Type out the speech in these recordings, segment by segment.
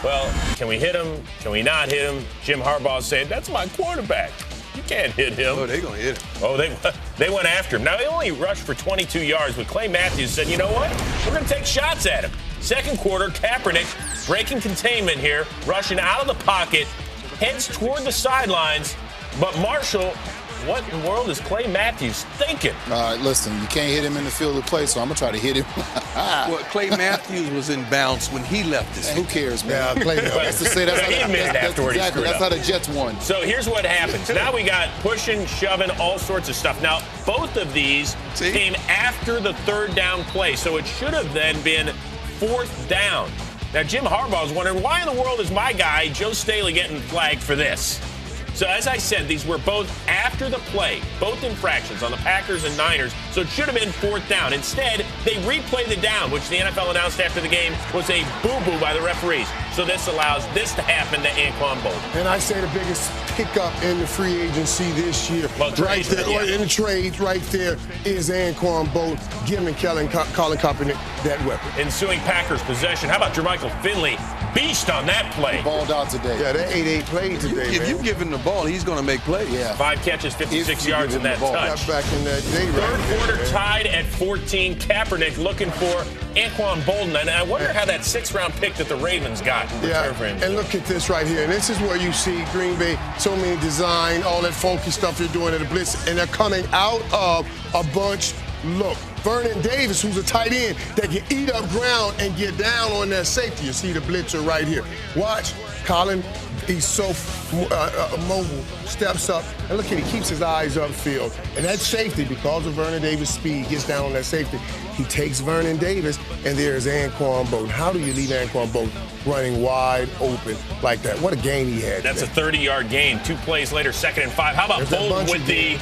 Well, can we hit him? Can we not hit him? Jim Harbaugh's saying, that's my quarterback. You can't hit him. Oh, they're going to hit him. Oh, they went after him. Now, they only rushed for 22 yards, but Clay Matthews said, you know what? We're going to take shots at him. Second quarter, Kaepernick breaking containment here, rushing out of the pocket, heads toward the sidelines. But Marshall, what in the world is Clay Matthews thinking? All right, listen, you can't hit him in the field of play, so I'm going to try to hit him. Well, Clay Matthews was in bounds when he left this. Who cares, man? He admitted afterward he screwed That's up. how the Jets won. So here's what happens. Now we got pushing, shoving, all sorts of stuff. Now, both of these came after the third down play, so it should have then been fourth down. Now, Jim Harbaugh is wondering, why in the world is my guy, Joe Staley, getting flagged for this? So as I said, these were both after the play, both infractions on the Packers and Niners, so it should have been fourth down. Instead, they replay the down, which the NFL announced after the game was a boo-boo by the referees. So this allows this to happen to Anquan Bolden. And I say the biggest pickup in the free agency this year, right there, in the trades right there, is Anquan Bolden giving Colin Kaepernick that weapon. Ensuing Packers possession. How about Jermichael Finley? Beast on that play. He balled out today. Yeah, that 8-8 played today, If you give him the ball, he's going to make plays. Yeah. 5 catches, 56 yards in that touch. Back in that day, Third quarter tied at 14. Kaepernick looking for Anquan Bolden. And I wonder how that 6th-round pick that the Ravens got in return for him. And look at this right here. And this is where you see Green Bay, so many design, all that funky stuff they're doing at the blitz, and they're coming out of a bunch. Look, Vernon Davis, who's a tight end that can eat up ground and get down on that safety. You see the blitzer right here. Watch, Colin, he's so mobile, steps up, and look at he keeps his eyes upfield. And that safety, because of Vernon Davis' speed, gets down on that safety. He takes Vernon Davis, and there's Anquan Bolden. How do you leave Anquan Bolden running wide open like that? What a gain he had. That's a 30-yard gain. 2 plays later, 2nd and 5. How about Bolden with the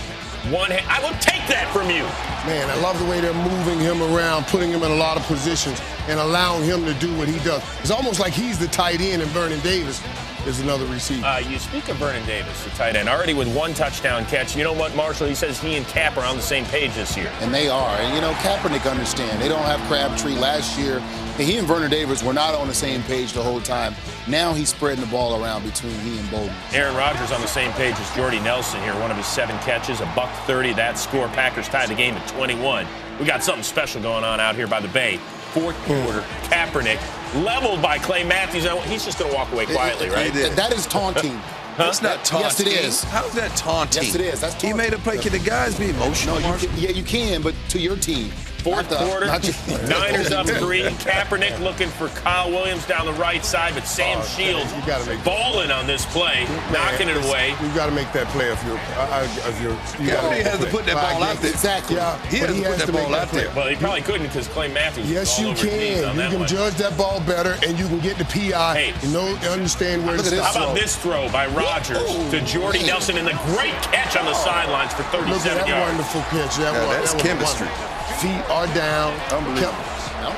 one hand? I will take that from you. Man, I love the way they're moving him around, putting him in a lot of positions, and allowing him to do what he does. It's almost like he's the tight end and Vernon Davis is another receiver. You speak of Vernon Davis, the tight end, already with 1 touchdown catch. You know what, Marshall? He says he and Cap are on the same page this year. And they are. And, you know, Kaepernick understand. They don't have Crabtree last year. And he and Vernon Davis were not on the same page the whole time. Now he's spreading the ball around between he and Bolden. Aaron Rodgers on the same page as Jordy Nelson here. One of his 7 catches, $130. That score. Packers tied the game at 21. We got something special going on out here by the Bay. Fourth quarter, Kaepernick leveled by Clay Matthews. He's just going to walk away quietly, right? That is taunting. That's not taunting. Yes, it is. How's that taunting? Yes, it is. That's taunting. He made a play. Can the guys be emotional? No, you can, but to your team. Fourth quarter, Niners up 3. Kaepernick looking for Kyle Williams down the right side, but Sam Shields balling on this play, knocking it away. You got to make that play if you're. Kaepernick has to put that ball out there. Exactly. Yeah, he has to put that ball out there. Well, he probably couldn't because Clay Matthews. Yes, all you over his knees can. on You that can one. judge that ball better, and you can get the PI. Hey, understand where it's. How about this throw by Rodgers to Jordy Nelson and the great catch on the sidelines for 37 Look at that yards. wonderful catch. That's chemistry. Feet are down.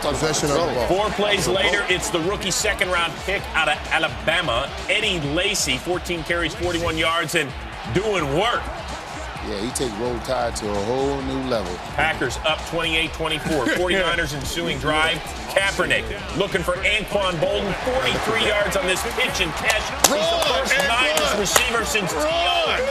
Possession of the ball. 4 plays later, it's the rookie 2nd-round pick out of Alabama, Eddie Lacy, 14 carries, 41 yards, and doing work. Yeah, he take Roll Tide to a whole new level. Packers up 28-24. 49ers ensuing drive. Kaepernick looking for Anquan Bolden. 43 yards on this pitch and catch. He's the first Niners receiver since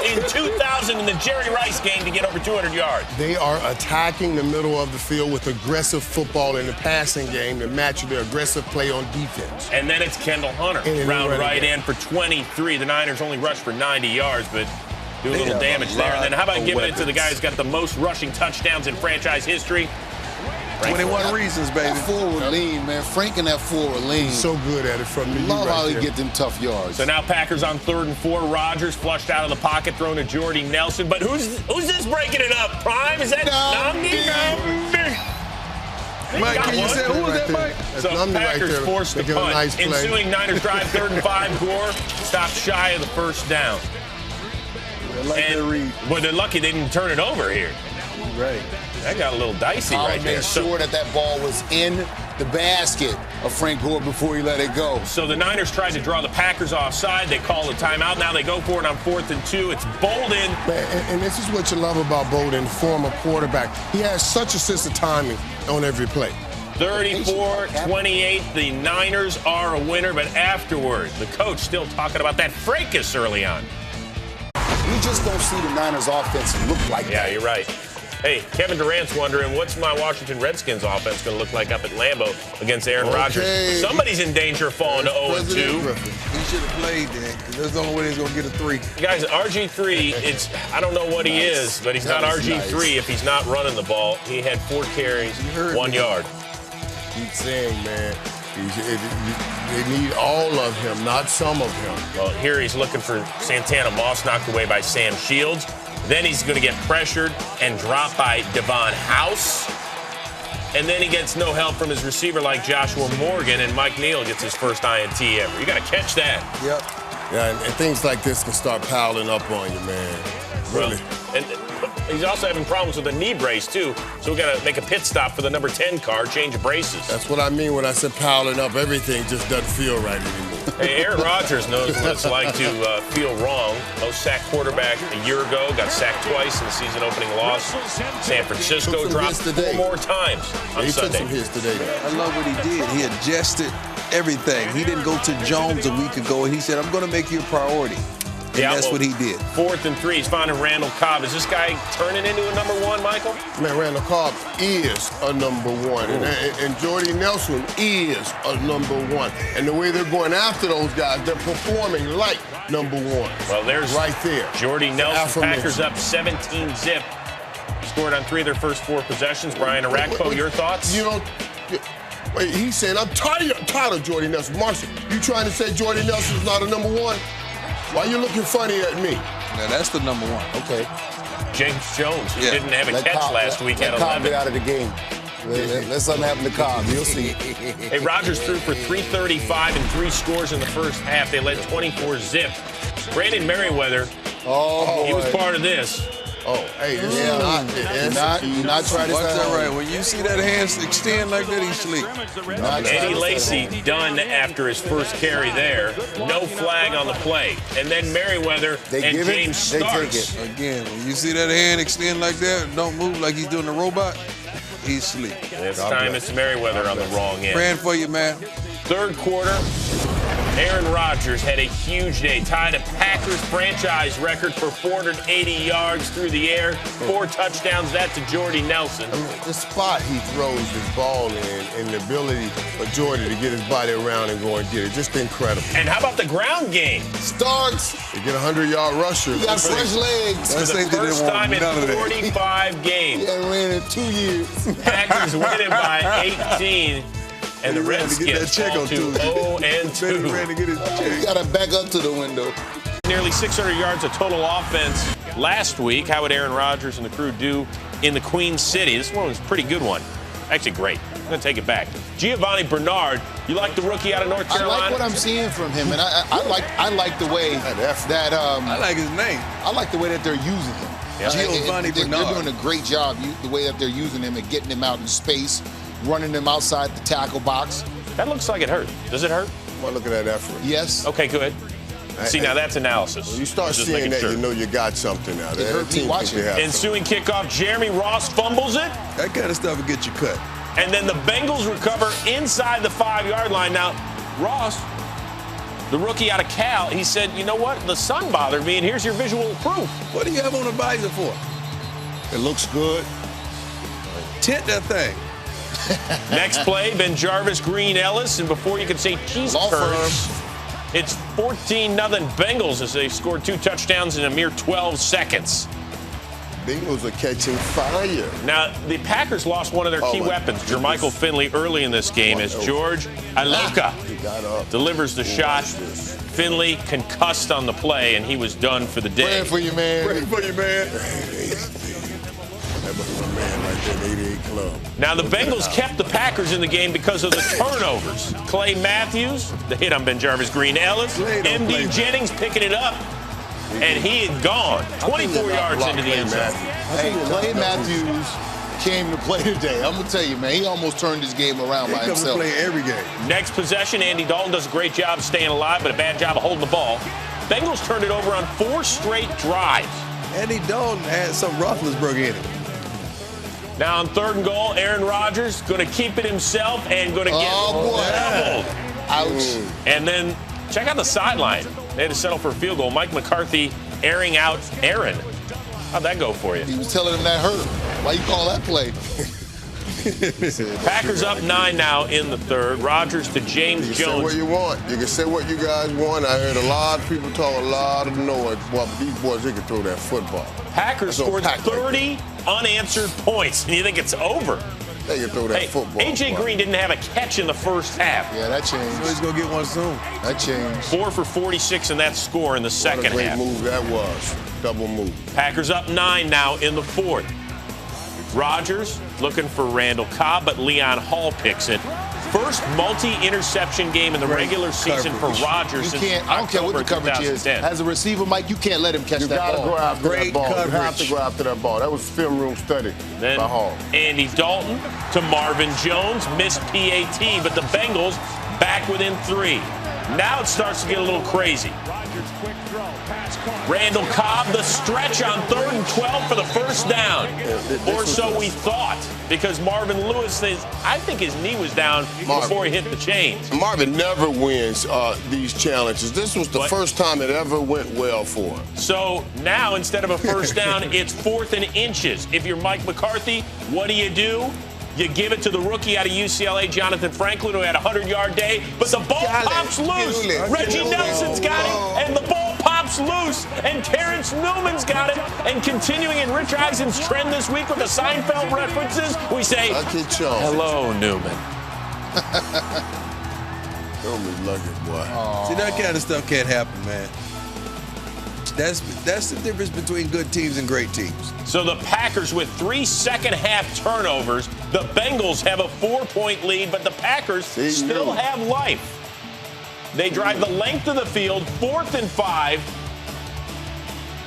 in 2000 in the Jerry Rice game to get over 200 yards. They are attacking the middle of the field with aggressive football in the passing game to match their aggressive play on defense. And then it's Kendall Hunter, round right in for 23. The Niners only rushed for 90 yards, but do a little damage there. And then how about giving it to the guy who's got the most rushing touchdowns in franchise history? 21 reasons, baby. That forward lean, man. Frank and that forward lean. He's so good at it from the Love how he get them tough yards. So now Packers on 3rd and 4. Rodgers flushed out of the pocket, thrown to Jordy Nelson. But who's this breaking it up? Prime? Is that Namdi? Mike, can you say who was that, Mike? So Packers forced the punt. Nice Ensuing Niners drive 3rd and 5. Gore stopped shy of the first down. But they're lucky they didn't turn it over here. Right. That got a little dicey right there. Made sure that ball was in the basket of Frank Gore before he let it go. So the Niners tried to draw the Packers offside. They call a timeout. Now they go for it on 4th and 2. It's Bolden. And this is what you love about Bolden, former quarterback. He has such a sense of timing on every play. 34-28, the Niners are a winner, but afterward, the coach still talking about that fracas early on. We just don't see the Niners offense look like that. Yeah, you're right. Hey, Kevin Durant's wondering, what's my Washington Redskins offense going to look like up at Lambeau against Aaron Rodgers? Somebody's in danger of falling to 0-2. He should have played then, because that's the only way he's going to get a 3. Guys, RG3, I don't know what he is, but he's not RG3 if he's not running the ball. He had 4 carries, 1 yard. Keep saying, man, they need all of him, not some of him. Well, here he's looking for Santana Moss, knocked away by Sam Shields. Then he's going to get pressured and dropped by Devon House. And then he gets no help from his receiver like Joshua Morgan, and Mike Neal gets his first INT ever. You got to catch that. Yep. Yeah, and things like this can start piling up on you, man. Really. Well, and he's also having problems with a knee brace, too. So we got to make a pit stop for the number 10 car, change braces. That's what I mean when I said piling up. Everything just doesn't feel right anymore. Hey, Aaron Rodgers knows what it's like to feel wrong. Most sacked quarterback a year ago, got sacked twice in the season opening loss. San Francisco dropped 4 more times on he Sunday. took some hits today. I love what he did. He adjusted everything. He didn't go to Jones a week ago, and he said, I'm going to make you a priority. And that's what he did. 4th and 3. He's finding Randall Cobb. Is this guy turning into a number 1, Michael? Man, Randall Cobb is a number 1. And Jordy Nelson is a number 1. And the way they're going after those guys, they're performing like number 1. Well, there's right there. Jordy Nelson, Packers up 17-zip. Scored on 3 of their first 4 possessions. Brian Arakpo, your thoughts? You know, wait, he's saying, I'm tired of Jordy Nelson. Marshall, you trying to say Jordy Nelson's not a number 1? Why you looking funny at me? Now, that's the number 1. Okay. James Jones, who didn't have a catch last week at 11. Cobb get out of the game. Let something happen to Cobb. You'll see. Hey, Rodgers threw for 335 and 3 scores in the first half. They led 24-zip. Brandon Merriweather, he was part of this. Oh, hey, this is not trying to Watch that right. When you see that hand extend like that, he's asleep. Eddie Lacy done after his first carry there. No flag on the play. And then Merriweather and James Starks. Again, when you see that hand extend like that, don't move like he's doing a robot, he's asleep. This time it's Merriweather on the wrong end. Praying for you, man. 3rd quarter. Aaron Rodgers had a huge day, tied a Packers franchise record for 480 yards through the air, 4 touchdowns. That to Jordy Nelson. I mean, the spot he throws his ball in and the ability for Jordy to get his body around and go and get it, just incredible. And how about the ground game? Starks. You get a 100-yard rusher. He got fresh legs. For the first time in 45 games. He hadn't ran in 2 years. Packers winning by 18. And the Redskins fall to 0-2. You got to back up to the window. Nearly 600 yards of total offense last week. How would Aaron Rodgers and the crew do in the Queen City? This one was a pretty good one. Actually, great. I'm going to take it back. Giovanni Bernard, you like the rookie out of North Carolina? I like what I'm seeing from him, and I like the way that I like his name. I like the way that they're using him. Yeah. Giovanni Bernard. They're doing a great job. The way that they're using him and getting him out in space, running them outside the tackle box. That looks like it hurt. Does it hurt? Well, look at that effort. Yes. Okay, good. See, now that's analysis. When you start seeing that, you know you got something now. It hurt me watching. Ensuing kickoff, Jeremy Ross fumbles it. That kind of stuff will get you cut. And then the Bengals recover inside the 5-yard line. Now, Ross, the rookie out of Cal, he said, you know what? The sun bothered me, and here's your visual proof. What do you have on the visor for? It looks good. Tint that thing. Next play, Ben Jarvis, Green Ellis, and before you could say cheese curds, it's 14-0 Bengals as they scored 2 touchdowns in a mere 12 seconds. Bengals are catching fire. Now, the Packers lost one of their key weapons, Jermichael Finley, early in this game as George Iloka delivers the shot. Finley concussed on the play, and he was done for the day. Praying for you, man. Praying for you, man. That was my man right there, the 88 Club. Now, the Bengals kept the Packers in the game because of the turnovers. Clay Matthews, the hit on Ben Jarvis, Green Ellis, M.D. Jennings picking it up, and he had gone 24 yards into the end zone. Hey, Clay Matthews came to play today. I'm going to tell you, man, he almost turned his game around by himself. He comes to play every game. Next possession, Andy Dalton does a great job staying alive, but a bad job of holding the ball. Bengals turned it over on 4 straight drives. Andy Dalton had some Roethlisberger in it. Now on 3rd and goal, Aaron Rodgers going to keep it himself and going to get doubled. Ouch. And then check out the sideline. They had to settle for a field goal. Mike McCarthy airing out Aaron. How'd that go for you? He was telling him that hurt. Why you call that play? Packers up 9 now in the 3rd. Rodgers to James You can Jones. say what you want. You can say what you guys want. I heard a lot of people talk a lot of noise. Well, these boys, they can throw that football. Packers scored 30 unanswered points, and you think it's over. They can throw that football. A.J. Green didn't have a catch in the first half. Yeah, that changed. So he's going to get one soon. That changed. 4 for 46 in that score in the second half. What a great move that was. Double move. Packers up 9 now in the 4th. Rodgers looking for Randall Cobb, but Leon Hall picks it. First multi-interception game in the regular season for Rodgers since I don't care what the coverage is. As a receiver, Mike, you can't let him catch that ball. You got to go after that ball. Coverage. You have to go after that ball. That was film room study Then by Hall. Andy Dalton to Marvin Jones, missed PAT, but the Bengals back within 3. Now it starts to get a little crazy. Randall Cobb, the stretch on 3rd and 12 for the first down. Or so we thought, because Marvin Lewis says, I think his knee was down before he hit the chains. Marvin never wins these challenges. This was the first time it ever went well for him. So now, instead of a first down, it's 4th and inches. If you're Mike McCarthy, what do? You give it to the rookie out of UCLA, Jonathan Franklin, who had a 100-yard day, but the ball pops loose. Reggie Nelson's got it, and the ball pops loose, and Terrence Newman's got it. And continuing in Rich Eisen's trend this week with the Seinfeld references, we say, hello, Newman. Newman's lucky, boy. See, that kind of stuff can't happen, man. That's the difference between good teams and great teams. So the Packers with 3 second-half turnovers. The Bengals have a 4-point lead, but the Packers still have life. They drive the length of the field, 4th and 5.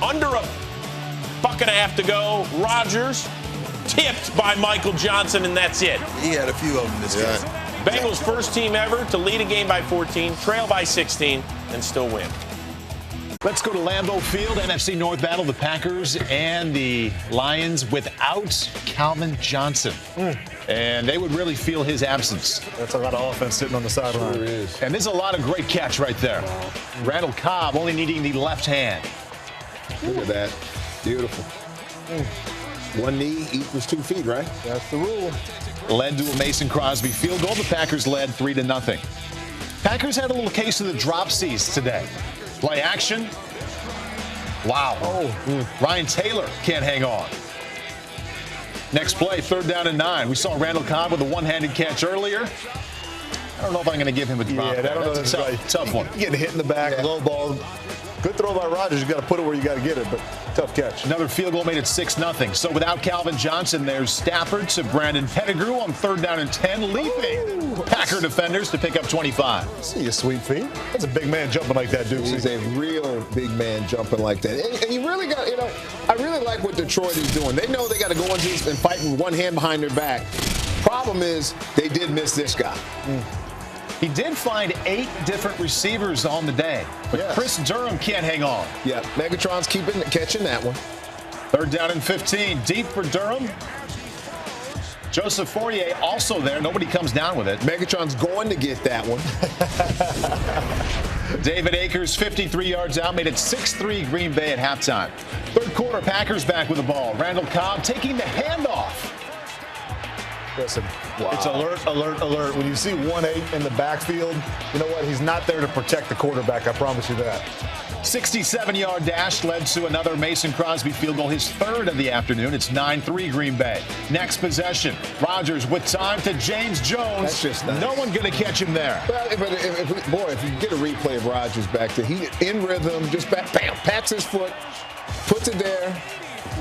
Under a buck and a half to go. Rodgers tipped by Michael Johnson, and that's it. He had a few of them this game. Bengals first team ever to lead a game by 14, trail by 16, and still win. Let's go to Lambeau Field, NFC North battle, the Packers and the Lions without Calvin Johnson. And they would really feel his absence. That's a lot of offense sitting on the sideline. Sure is. And there's a lot of great catch right there. Wow. Randall Cobb only needing the left hand. Look at that. Beautiful. One knee equals 2 feet, right? That's the rule. Led to a Mason Crosby field goal. The Packers led 3-0. Packers had a little case of the drop C's today. Play action. Wow. Ryan Taylor can't hang on. Next play, 3rd down and 9. We saw Randall Cobb with a one-handed catch earlier. I don't know if I'm going to give him a drop. Yeah, that's a tough one. Getting hit in the back, low ball. Good throw by Rodgers. You got to put it where you got to get it, but tough catch. Another field goal made it 6-0. So without Calvin Johnson, there's Stafford to Brandon Pettigrew on 3rd down and 10, leaping Packer defenders to pick up 25. See your sweet feet. That's a big man jumping like that, dude. He's a real big man jumping like that. And you really got, I really like what Detroit is doing. They know they got to go into this and fight with one hand behind their back. Problem is, they did miss this guy. He did find 8 different receivers on the day, but Chris Durham can't hang on. Yeah, Megatron's catching that one. 3rd down and 15, deep for Durham. Joseph Fourier also there. Nobody comes down with it. Megatron's going to get that one. David Akers, 53 yards out, made it 6-3 Green Bay at halftime. 3rd quarter, Packers back with the ball. Randall Cobb taking the handoff. Listen, it's alert, alert, alert. When you see 1-8 in the backfield, you know what? He's not there to protect the quarterback. I promise you that. 67-yard dash led to another Mason Crosby field goal, his 3rd of the afternoon. It's 9-3 Green Bay. Next possession, Rodgers with time to James Jones. That's just nice. No one going to catch him there. Well, but if you get a replay of Rodgers back there, he in rhythm, just bam, pats his foot, puts it there.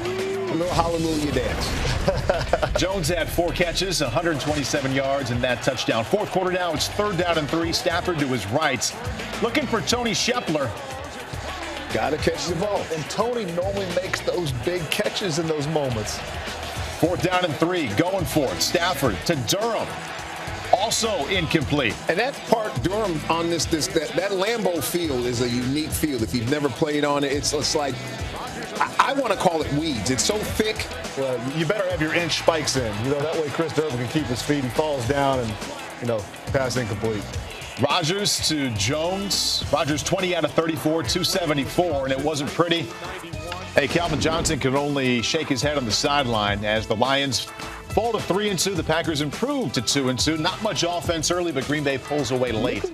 A little hallelujah dance. Jones had 4 catches, 127 yards, and that touchdown. 4th quarter now, it's 3rd down and 3. Stafford to his right. Looking for Tony Shepler. Got to catch the ball. And Tony normally makes those big catches in those moments. 4th down and 3, going for it. Stafford to Durham. Also incomplete. And that part, Durham, on that Lambeau field is a unique field. If you've never played on it, it's like, I I want to call it weeds. It's so thick. Well, you better have your inch spikes in. That way Chris Durbin can keep his feet. He falls down and, pass incomplete. Rodgers to Jones. Rodgers 20 out of 34, 274, and it wasn't pretty. Hey, Calvin Johnson could only shake his head on the sideline as the Lions fall to 3-2. The Packers improved to 2-2. Not much offense early, but Green Bay pulls away late.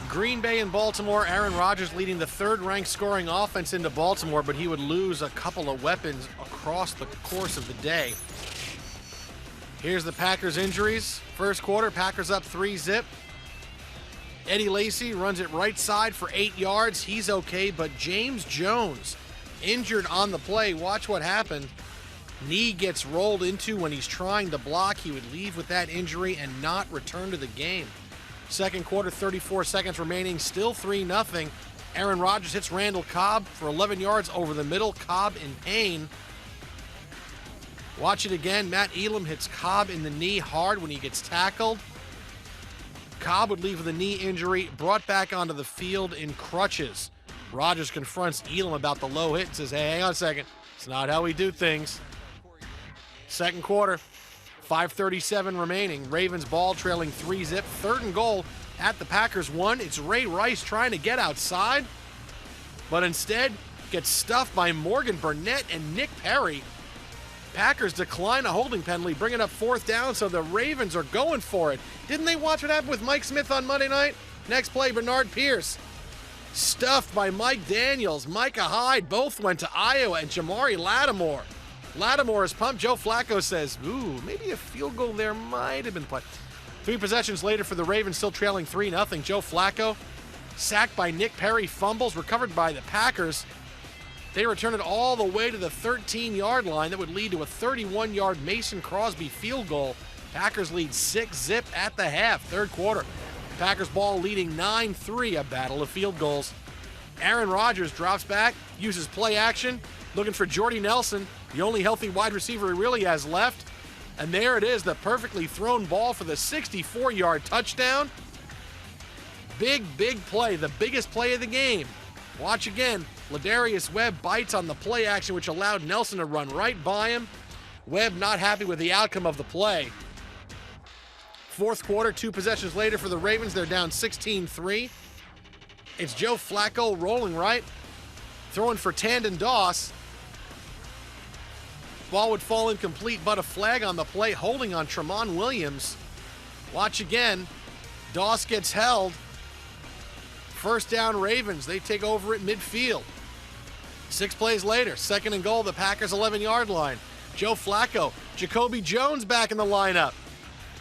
Green Bay and Baltimore. Aaron Rodgers leading the third-ranked scoring offense into Baltimore, but he would lose a couple of weapons across the course of the day. Here's the Packers' injuries. First quarter, Packers up 3-zip. Eddie Lacy runs it right side for 8 yards. He's okay, but James Jones injured on the play. Watch what happened. Knee gets rolled into when he's trying to block. He would leave with that injury and not return to the game. Second quarter, 34 seconds remaining, still 3-0. Aaron Rodgers hits Randall Cobb for 11 yards over the middle. Cobb in pain. Watch it again. Matt Elam hits Cobb in the knee hard when he gets tackled. Cobb would leave with a knee injury, brought back onto the field in crutches. Rodgers confronts Elam about the low hit and says, hey, hang on a second. It's not how we do things. Second quarter, 5:37 remaining. Ravens ball trailing 3-zip. Third and goal at the Packers 1. It's Ray Rice trying to get outside, but instead gets stuffed by Morgan Burnett and Nick Perry. Packers decline a holding penalty, bringing up fourth down, so the Ravens are going for it. Didn't they watch what happened with Mike Smith on Monday night? Next play, Bernard Pierce. Stuffed by Mike Daniels. Micah Hyde both went to Iowa, and Jamari Lattimore. Lattimore is pumped. Joe Flacco says, ooh, maybe a field goal there might have been played. 3 possessions later for the Ravens, still trailing 3-0. Joe Flacco sacked by Nick Perry, fumbles, recovered by the Packers. They return it all the way to the 13-yard line. That would lead to a 31-yard Mason Crosby field goal. Packers lead 6-zip at the half. Third quarter. Packers ball leading 9-3, a battle of field goals. Aaron Rodgers drops back, uses play action, looking for Jordy Nelson, the only healthy wide receiver he really has left. And there it is, the perfectly thrown ball for the 64-yard touchdown. Big play, the biggest play of the game. Watch again. Ladarius Webb bites on the play action, which allowed Nelson to run right by him. Webb not happy with the outcome of the play. Fourth quarter, 2 possessions later for the Ravens. They're down 16-3. It's Joe Flacco rolling right, throwing for Tandon Doss. Ball would fall incomplete, but a flag on the play, holding on Tramon Williams. Watch again. Doss gets held. First down Ravens. They take over at midfield. 6 plays later, second and goal, the Packers 11-yard line. Joe Flacco, Jacoby Jones back in the lineup.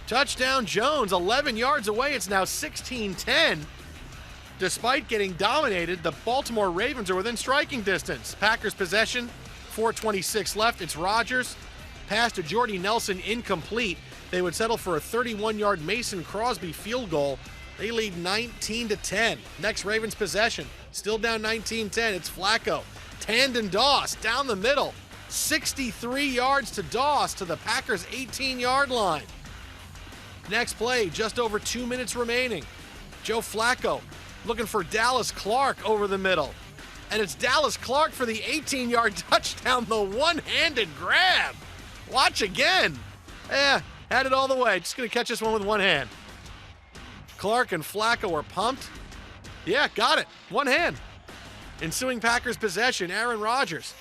Touchdown Jones, 11 yards away. It's now 16-10. Despite getting dominated, the Baltimore Ravens are within striking distance. Packers possession, 4:26 left. It's Rodgers. Pass to Jordy Nelson, incomplete. They would settle for a 31-yard Mason Crosby field goal. They lead 19-10. Next Ravens possession, still down 19-10. It's Flacco. Tandon Doss down the middle. 63 yards to Doss to the Packers' 18-yard line. Next play, just over 2 minutes remaining. Joe Flacco looking for Dallas Clark over the middle. And it's Dallas Clark for the 18-yard touchdown, the one-handed grab. Watch again. Had it all the way. Just going to catch this one with one hand. Clark and Flacco are pumped. Yeah, got it. One hand. Ensuing Packers possession, Aaron Rodgers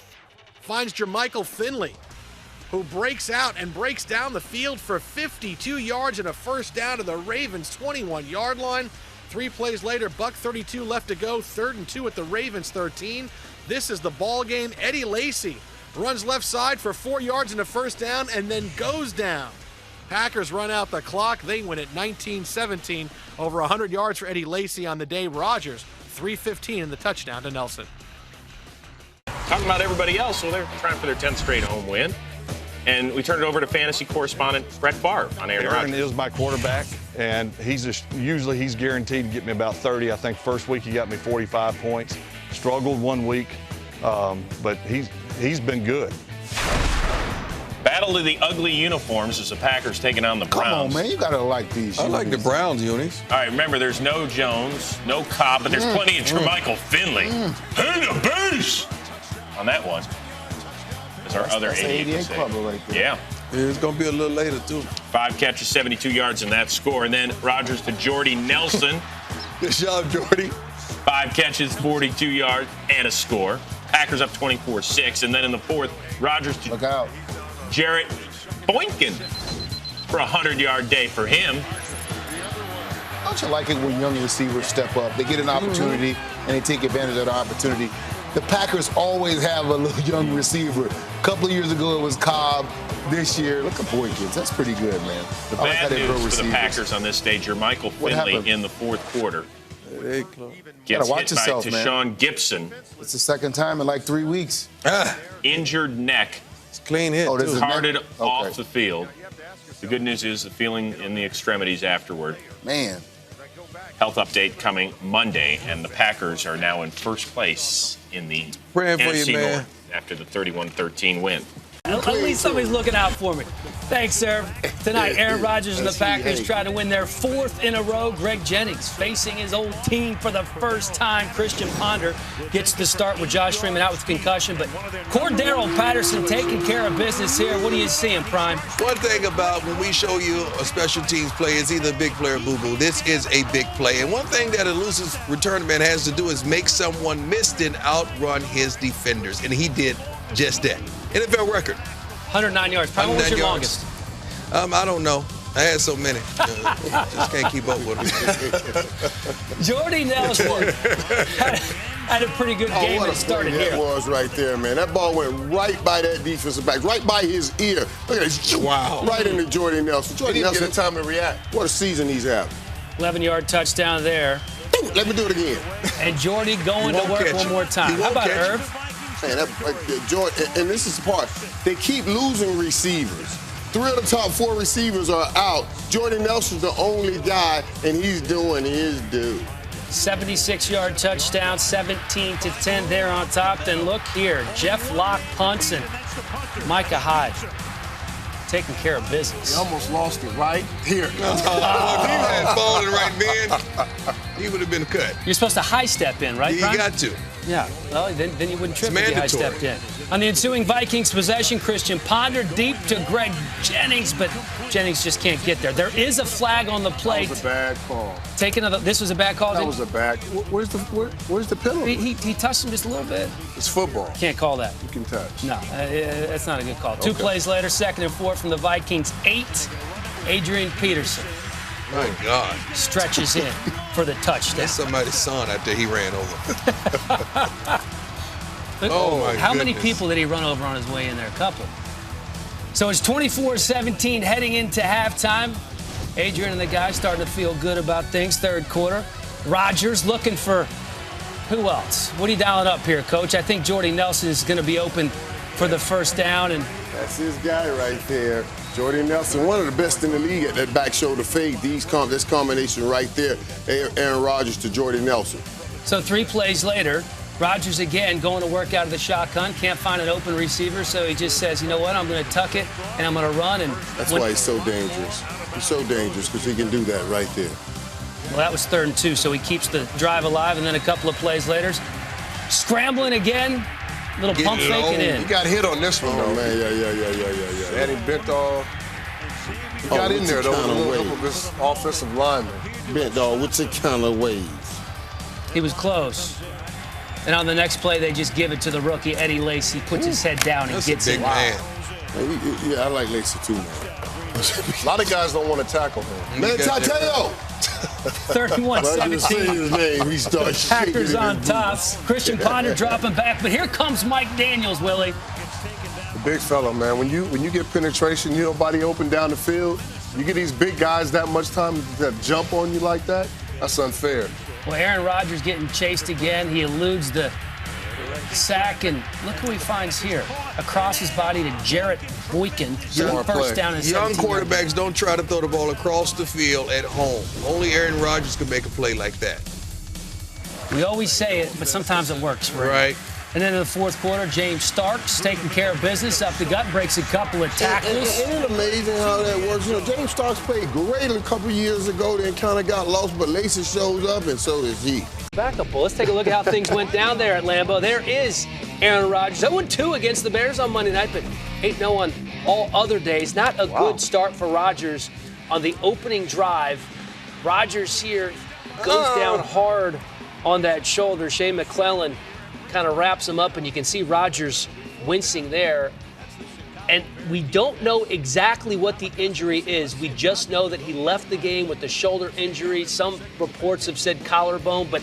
finds Jermichael Finley, who breaks out and breaks down the field for 52 yards and a first down to the Ravens' 21-yard line. 3 plays later, $1:32 left to go, 3rd and 2 at the Ravens' 13. This is the ball game. Eddie Lacy runs left side for 4 yards and a first down and then goes down. Packers run out the clock. They win it 19-17. Over 100 yards for Eddie Lacy on the day. Rodgers, 3:15 in the touchdown to Nelson. Talking about everybody else, well, they're trying for their 10th straight home win. And we turn it over to fantasy correspondent Brett Favre on Aaron Rodgers. Aaron is my quarterback, and usually he's guaranteed to get me about 30. I think first week he got me 45 points. Struggled 1 week, but he's been good. Battle of the ugly uniforms as the Packers taking on the Browns. Come on, man. You got to like these. I like the Browns unis. All right, remember, there's no Jones, no Cobb, but there's plenty of Jermichael Finley. Hey, the base! On that one. is our other 88 club right there. Yeah. It's going to be a little later, too. 5 catches, 72 yards in that score. And then Rodgers to Jordy Nelson. Good job, Jordy. 5 catches, 42 yards, and a score. Packers up 24-6. And then in the fourth, Rodgers to Jarrett Boykin for a 100-yard day for him. Don't you like it when young receivers step up? They get an opportunity, and they take advantage of the opportunity. The Packers always have a little young receiver. A couple of years ago, it was Cobb. This year, look at Boykins. That's pretty good, man. The bad news for the Packers on this stage, you're Michael Finley in the fourth quarter. Gets hit by Tashawn Gibson. It's the second time in like 3 weeks. Injured neck. It's clean hit. Carted off the field. The good news is the feeling in the extremities afterward. Man. Health update coming Monday, and the Packers are now in first place in the NFC North after the 31-13 win. At least somebody's looking out for me. Thanks, sir. Tonight, Aaron Rodgers and the Packers try to win their 4th in a row. Greg Jennings facing his old team for the first time. Christian Ponder gets the start with Josh Freeman out with concussion. But Cordero Patterson taking care of business here. What are you seeing, Prime? One thing about when we show you a special teams play, it's either a big play or boo-boo. This is a big play. And one thing that elusive return man has to do is make someone miss and outrun his defenders. And he did just that. NFL record. 109 yards. Probably what was your longest? I don't know. I had so many. Just can't keep up with them. Jordy Nelson had a pretty good game that started here. That was right there, man. That ball went right by that defensive back, right by his ear. Look at this. Wow. Right into Jordy Nelson. Jordy Nelson, get a time to react. What a season he's having. 11-yard touchdown there. Let me do it again. And Jordy going to work one more time. How about Irv? Man, and this is the part. They keep losing receivers. 3 of the top 4 receivers are out. Jordy Nelson's the only guy, and he's doing his due. 76-yard touchdown, 17-10 there on top. Then look here, Jeff Locke punts and Micah Hyde taking care of business. He almost lost it right here. If he had fallen right then, he would have been cut. You're supposed to high step in, right, You Brian? got to. Yeah, well, then you wouldn't trip if you high stepped in. On the ensuing Vikings possession, Christian Ponder deep to Greg Jennings, but Jennings just can't get there. There is a flag on the plate. That was a bad call. This was a bad call? That was a bad. Where's the penalty? He touched him just a little bit. It's football. Can't call that. You can touch. No, that's not a good call. 2 plays later, 2nd and 4 from the Vikings. 8, Adrian Peterson. My God. Stretches in for the touchdown. That's somebody's son out there he ran over. How many people did he run over on his way in there? A couple. So it's 24-17 heading into halftime. Adrian and the guys starting to feel good about things. 3rd quarter. Rodgers looking for who else? What are you dialing up here, Coach? I think Jordy Nelson is going to be open for the first down. And that's his guy right there. Jordy Nelson, one of the best in the league at that back shoulder fade. This combination right there, Aaron Rodgers to Jordy Nelson. So 3 plays later, Rodgers again going to work out of the shotgun. Can't find an open receiver, so he just says, you know what, I'm going to tuck it, and I'm going to run. And that's why he's so dangerous. He's so dangerous because he can do that right there. Well, that was 3rd and 2, so he keets the drive alive, and then a couple of plays later, scrambling again. Little pump faking in. He got hit on this one, though. Man, yeah. And he bent off. He got in there, though, with a little of this offensive lineman. Bent off. What's it kind of ways? He was close. And on the next play, they just give it to the rookie, Eddie Lacy. Puts his head down and gets it. Man. Yeah, I like Lacy, too, man. A lot of guys don't want to tackle him. Man, Tateo! 31-17. Packers on top. Christian Ponder dropping back, but here comes Mike Daniels, Willie. The big fella, man. When you get penetration, you know, body open down the field, you get these big guys that much time that jump on you like that, that's unfair. Well, Aaron Rodgers getting chased again. He eludes the sack, and look who he finds here. Across his body to Jarrett Boykin. First down and Young quarterbacks don't try to throw the ball across the field at home. Only Aaron Rodgers can make a play like that. We always say it, but sometimes it works. Right. And then in the 4th quarter, James Starks taking care of business up the gut, breaks a couple of tackles. Isn't it amazing how that works? You know, James Starks played great a couple years ago, then kind of got lost, but Lacy shows up, and so does he. Back up, let's take a look at how things went down there at Lambeau. There is Aaron Rodgers. 0-2 against the Bears on Monday night, but 8-0 on all other days. Not a good start for Rodgers on the opening drive. Rodgers here goes down hard on that shoulder. Shane McClellan kind of wraps him up, and you can see Rodgers wincing there. And we don't know exactly what the injury is. We just know that he left the game with the shoulder injury. Some reports have said collarbone, but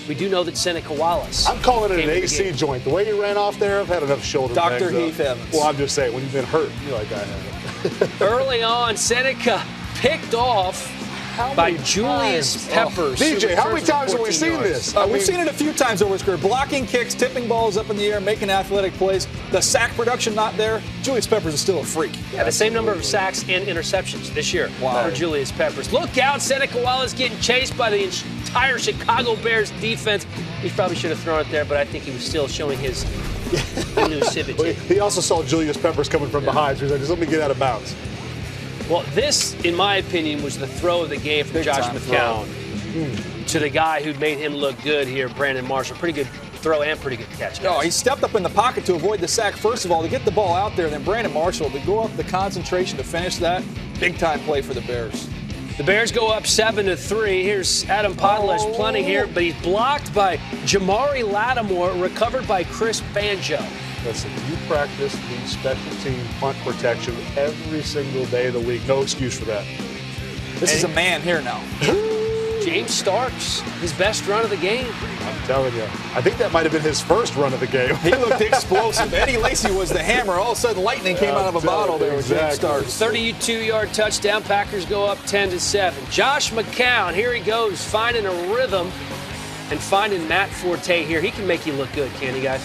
we do know that Seneca Wallace. I'm calling it an AC joint. The way he ran off there, I've had enough shoulder Dr. bangs Heath up. Evans. Well, I'm just saying, when you've been hurt, you like I have. Early on, Seneca picked off by Julius Peppers. DJ, how many times have we seen this? We've seen it a few times over his career. Blocking kicks, tipping balls up in the air, making athletic plays. The sack production not there. Julius Peppers is still a freak. Yeah, the same number of sacks and interceptions this year for Julius Peppers. Look out, Seneca Wallace getting chased by the entire Chicago Bears defense. He probably should have thrown it there, but I think he was still showing his elusivity. He also saw Julius Peppers coming from behind, so he's like, just let me get out of bounds. Well, this, in my opinion, was the throw of the game for Josh McCown to the guy who made him look good here, Brandon Marshall. Pretty good throw and pretty good catch. No, he stepped up in the pocket to avoid the sack, first of all, to get the ball out there. Then Brandon Marshall, to go up the concentration to finish that. Big-time play for the Bears. The Bears go up 7-3. Here's Adam Podlesh punting here, but he's blocked by Jamari Lattimore, recovered by Chris Banjo. Listen, you practice the special team punt protection every single day of the week. No excuse for that. This is a man here now. James Starks, his best run of the game. I'm telling you. I think that might have been his first run of the game. He looked explosive. Eddie Lacy was the hammer. All of a sudden, lightning came out of a bottle there with James Starks. 32-yard touchdown. Packers go up 10-7. Josh McCown, here he goes, finding a rhythm and finding Matt Forte here. He can make you look good, can't he, guys?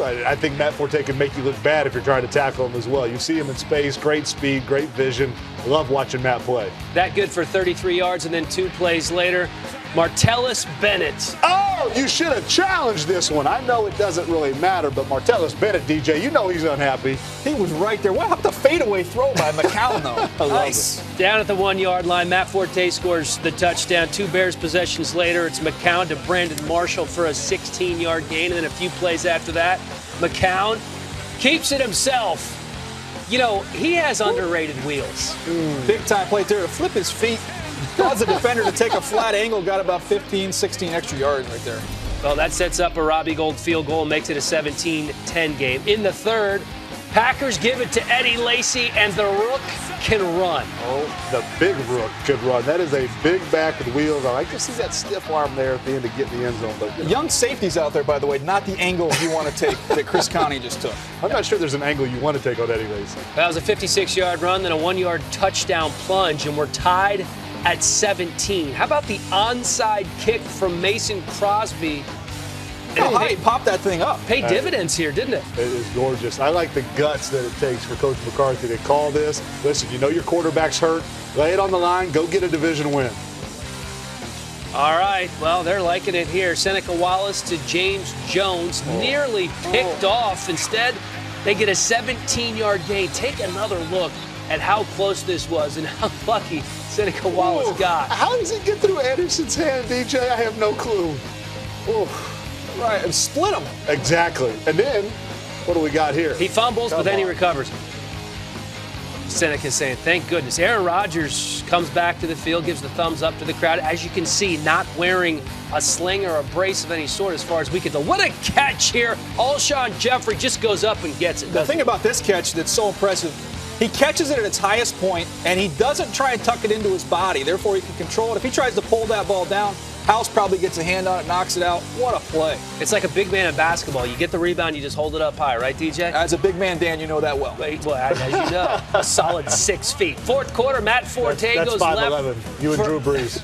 I think Matt Forte can make you look bad if you're trying to tackle him as well. You see him in space, great speed, great vision. Love watching Matt play. That good for 33 yards, and then 2 plays later, Martellus Bennett. Oh, you should have challenged this one. I know it doesn't really matter, but Martellus Bennett, DJ, you know he's unhappy. He was right there. What about the fadeaway throw by McCown, though? Nice. Down at the 1-yard line, Matt Forte scores the touchdown. 2 Bears possessions later, it's McCown to Brandon Marshall for a 16-yard gain, and then a few plays after that, McCown keeps it himself. You know, he has underrated wheels. Big-time play there to flip his feet. Caused the defender to take a flat angle, got about 15, 16 extra yards right there. Well, that sets up a Robbie Gould field goal and makes it a 17-10 game. In the third, Packers give it to Eddie Lacy, and the Rook can run. Oh, the big Rook can run. That is a big back with wheels. I like to see that stiff arm there at the end to get in the end zone. But, young safeties out there, by the way, not the angle you want to take that Chris Connie just took. I'm not sure there's an angle you want to take on Eddie Lacy. That was a 56-yard run, then a 1-yard touchdown plunge, and we're tied at 17. How about the onside kick from Mason Crosby? How he popped that thing up. Paid dividends here, didn't it? It is gorgeous. I like the guts that it takes for Coach McCarthy to call this. Listen, you know your quarterback's hurt. Lay it on the line. Go get a division win. All right. Well, they're liking it here. Seneca Wallace to James Jones. Nearly picked off. Instead, they get a 17-yard gain. Take another look at how close this was and how lucky Seneca Wallace got. How does he get through Anderson's hand, DJ? I have no clue. Right, and split him. Exactly. And then, what do we got here? He fumbles, but then he recovers. Seneca saying, thank goodness. Aaron Rodgers comes back to the field, gives the thumbs up to the crowd. As you can see, not wearing a sling or a brace of any sort as far as we can tell. What a catch here. Alshon Jeffrey just goes up and gets it. The thing about this catch that's so impressive, he catches it at its highest point, and he doesn't try and tuck it into his body. Therefore, he can control it. If he tries to pull that ball down, House probably gets a hand on it, knocks it out. What a play. It's like a big man in basketball. You get the rebound, you just hold it up high, right, DJ? As a big man, Dan, you know that well. Well, as you know, a solid 6 feet. Fourth quarter, Matt Forte goes left. 5'11". You and Drew Brees.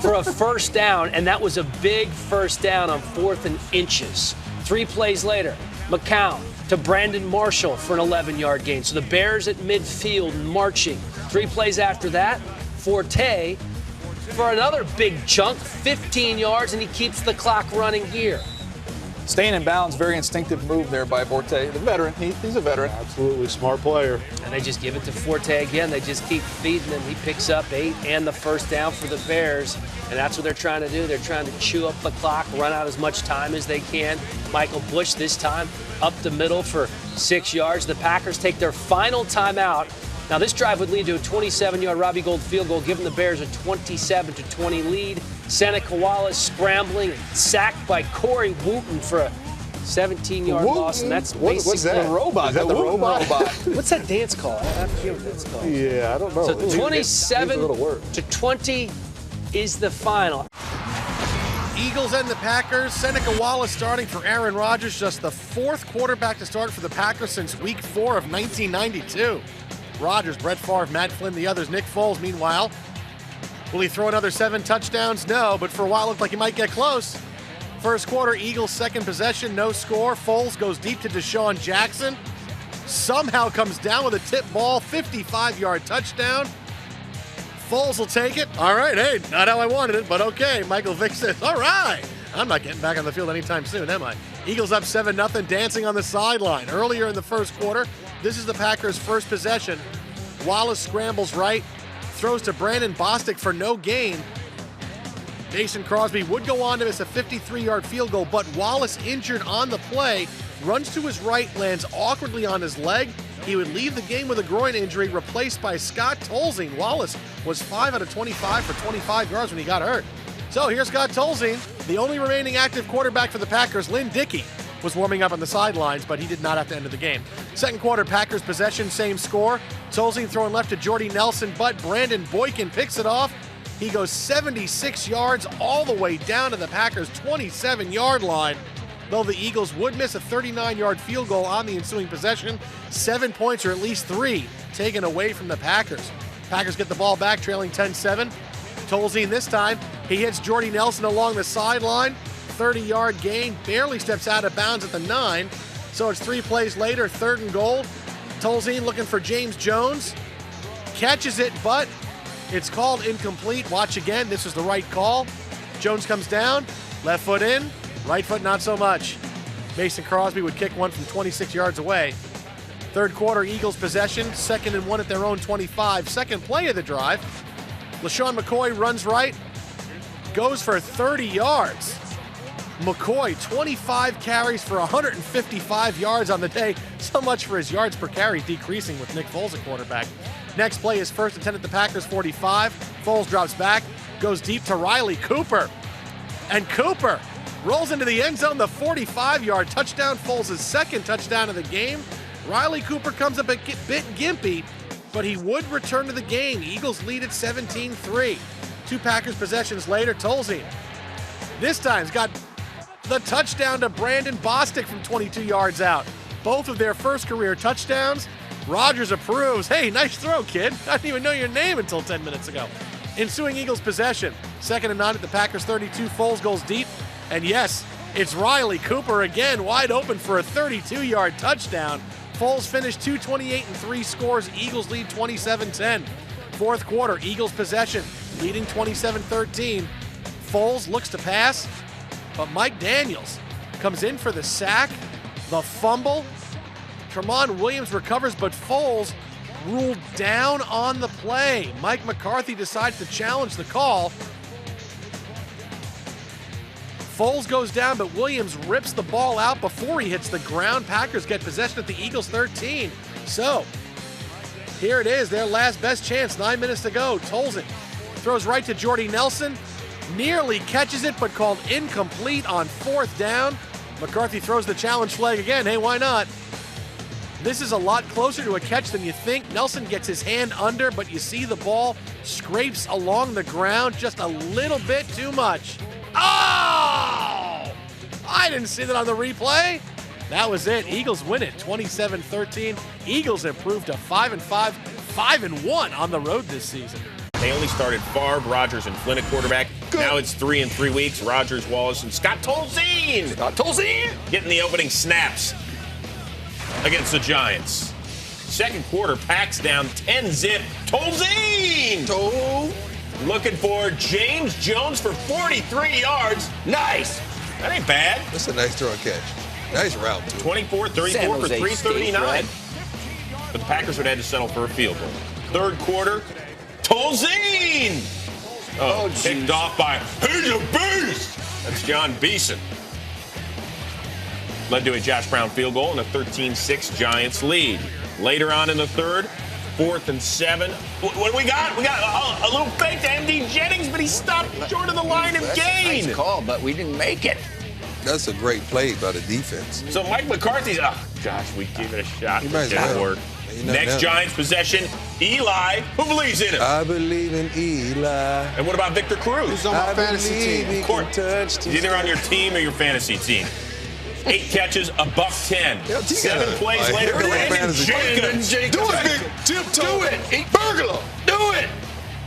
For a first down, and that was a big first down on 4th and inches. 3 plays later, McCown to Brandon Marshall for an 11-yard gain. So the Bears at midfield marching. 3 plays after that, Forte for another big chunk, 15 yards, and he keeps the clock running here. Staying in bounds, very instinctive move there by Forte, the veteran. He's a veteran. Absolutely smart player. And they just give it to Forte again. They just keep feeding him. He picks up 8 and the first down for the Bears. And that's what they're trying to do. They're trying to chew up the clock, run out as much time as they can. Michael Bush this time up the middle for 6 yards. The Packers take their final timeout. Now this drive would lead to a 27-yard Robbie Gould field goal, giving the Bears a 27-20 lead. Seneca Wallace scrambling, sacked by Corey Wooten for a 17-yard loss, and that's basically what's that? The robot. Is that the robot? What's that dance called? I forget what that's called. Yeah, I don't know. So 27-20 is the final. Eagles and the Packers. Seneca Wallace starting for Aaron Rodgers, just the 4th quarterback to start for the Packers since Week 4 of 1992. Rodgers, Brett Favre, Matt Flynn, the others. Nick Foles, meanwhile, will he throw another 7 touchdowns? No, but for a while it looked like he might get close. First quarter, Eagles' second possession, no score. Foles goes deep to Deshaun Jackson. Somehow comes down with a tip ball, 55-yard touchdown. Foles will take it. All right, hey, not how I wanted it, but okay. Michael Vick says, all right. I'm not getting back on the field anytime soon, am I? Eagles up 7-0, dancing on the sideline. Earlier in the first quarter, this is the Packers' first possession. Wallace scrambles right, throws to Brandon Bostic for no gain. Mason Crosby would go on to miss a 53-yard field goal, but Wallace injured on the play, runs to his right, lands awkwardly on his leg. He would leave the game with a groin injury, replaced by Scott Tolzien. Wallace was 5 out of 25 for 25 yards when he got hurt. So here's Scott Tolzien, the only remaining active quarterback for the Packers. Lynn Dickey was warming up on the sidelines, but he did not have to end of the game. Second quarter, Packers possession, same score. Tolzien throwing left to Jordy Nelson, but Brandon Boykin picks it off. He goes 76 yards all the way down to the Packers' 27-yard line. Though the Eagles would miss a 39-yard field goal on the ensuing possession, 7 points or at least 3 taken away from the Packers. Packers get the ball back, trailing 10-7. Tolzien this time, he hits Jordy Nelson along the sideline. 30-yard gain, barely steps out of bounds at the 9. So it's 3 plays later, 3rd and goal. Tolzien looking for James Jones. Catches it, but it's called incomplete. Watch again, this is the right call. Jones comes down, left foot in, right foot not so much. Mason Crosby would kick one from 26 yards away. Third quarter, Eagles possession, 2nd and 1 at their own 25. Second play of the drive. LaShawn McCoy runs right, goes for 30 yards. McCoy, 25 carries for 155 yards on the day. So much for his yards per carry decreasing with Nick Foles at quarterback. Next play is first and 10 at the Packers 45. Foles drops back, goes deep to Riley Cooper. And Cooper rolls into the end zone, the 45-yard touchdown, Foles' second touchdown of the game. Riley Cooper comes up a bit gimpy, but he would return to the game. Eagles lead at 17-3. 2 Packers possessions later, Tolzien this time's got the touchdown to Brandon Bostic from 22 yards out. Both of their first career touchdowns. Rodgers approves. Hey, nice throw, kid. I didn't even know your name until 10 minutes ago. Ensuing Eagles possession. 2nd and 9 at the Packers 32. Foles goes deep. And yes, it's Riley Cooper again, wide open for a 32-yard touchdown. Foles finished 228 and 3 scores. Eagles lead 27-10. Fourth quarter, Eagles possession, leading 27-13. Foles looks to pass, but Mike Daniels comes in for the sack, the fumble. Tramon Williams recovers, but Foles ruled down on the play. Mike McCarthy decides to challenge the call. Foles goes down, but Williams rips the ball out before he hits the ground. Packers get possession at the Eagles 13. So, here it is, their last best chance, 9 minutes to go. Tolzien throws right to Jordy Nelson, nearly catches it, but called incomplete on 4th down. McCarthy throws the challenge flag again. Hey, why not? This is a lot closer to a catch than you think. Nelson gets his hand under, but you see the ball scrapes along the ground just a little bit too much. Oh! I didn't see that on the replay. That was it. Eagles win it, 27-13. Eagles improved to 5-5, 5-1 on the road this season. They only started Favre, Rodgers, and Flynn at quarterback. Good. Now it's 3 in 3 weeks. Rodgers, Wallace, and Scott Tolzien. Getting the opening snaps against the Giants. Second quarter, Packs down 10-zip. Tolzien! Looking for James Jones for 43 yards. Nice. That ain't bad. That's a nice throw and catch. Nice route, too. 24, 34 for 339. But the Packers would have had to settle for a field goal. Third quarter, Tolzien! Picked off by, he's a beast! That's John Beeson. Led to a Josh Brown field goal and a 13-6 Giants lead. Later on in the third, 4th and 7. What do we got? We got a little fake to MD Jennings, but he stopped short of the line of gain. Nice call, but we didn't make it. That's a great play by the defense. So Mike McCarthy's, we give it a shot. It didn't work. Next Giants possession, Eli. Who believes in him? I believe in Eli. And what about Victor Cruz? He's on my fantasy team. Of course. He's either on your team or your fantasy team. 8 catches, a $110. 7 plays later, Brandon Jacobs. Do it, Vic. Tiptoe. Do it. Burglar. Do it.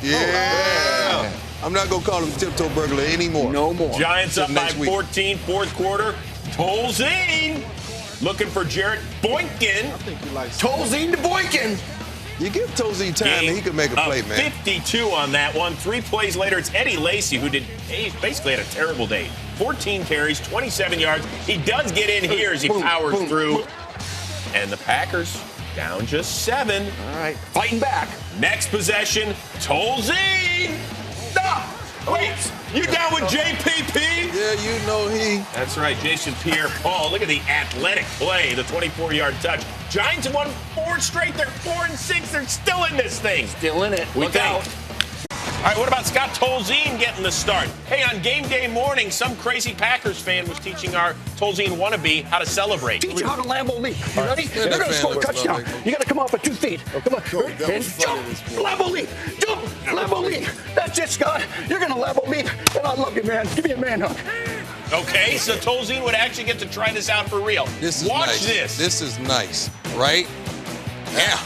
Yeah. I'm not going to call him tiptoe burglar anymore. No more. Giants up by 14, fourth quarter. Tolzien looking for Jarrett Boykin. Tolzien to Boykin. You give Tolzien time, he can make a play, man. 52 on that one. 3 plays later, it's Eddie Lacy, who basically had a terrible day. 14 carries, 27 yards. He does get in here as he powers through. And the Packers down just 7. All right, fighting back. Next possession, Tolzien. Stop. Wait, you down with JPP? Yeah, you know he. That's right, Jason Pierre-Paul. Look at the athletic play, the 24-yard touch. Giants have won 4 straight. They're 4-6. They're still in this thing. Still in it. Look out. All right, what about Scott Tolzien getting the start? Hey, on game day morning, some crazy Packers fan was teaching our Tolzien wannabe how to celebrate. Teach you how to Lambo leap. You ready? They're going to score a touchdown. You got to come off with 2 feet. Come on. And jump. Lambo leap. Jump. Lambo leap. That's it, Scott. You're going to Lambo leap. And I love you, man. Give me a man hug. Okay, so Tolzien would actually get to try this out for real. Watch this. This is nice, right? Yeah.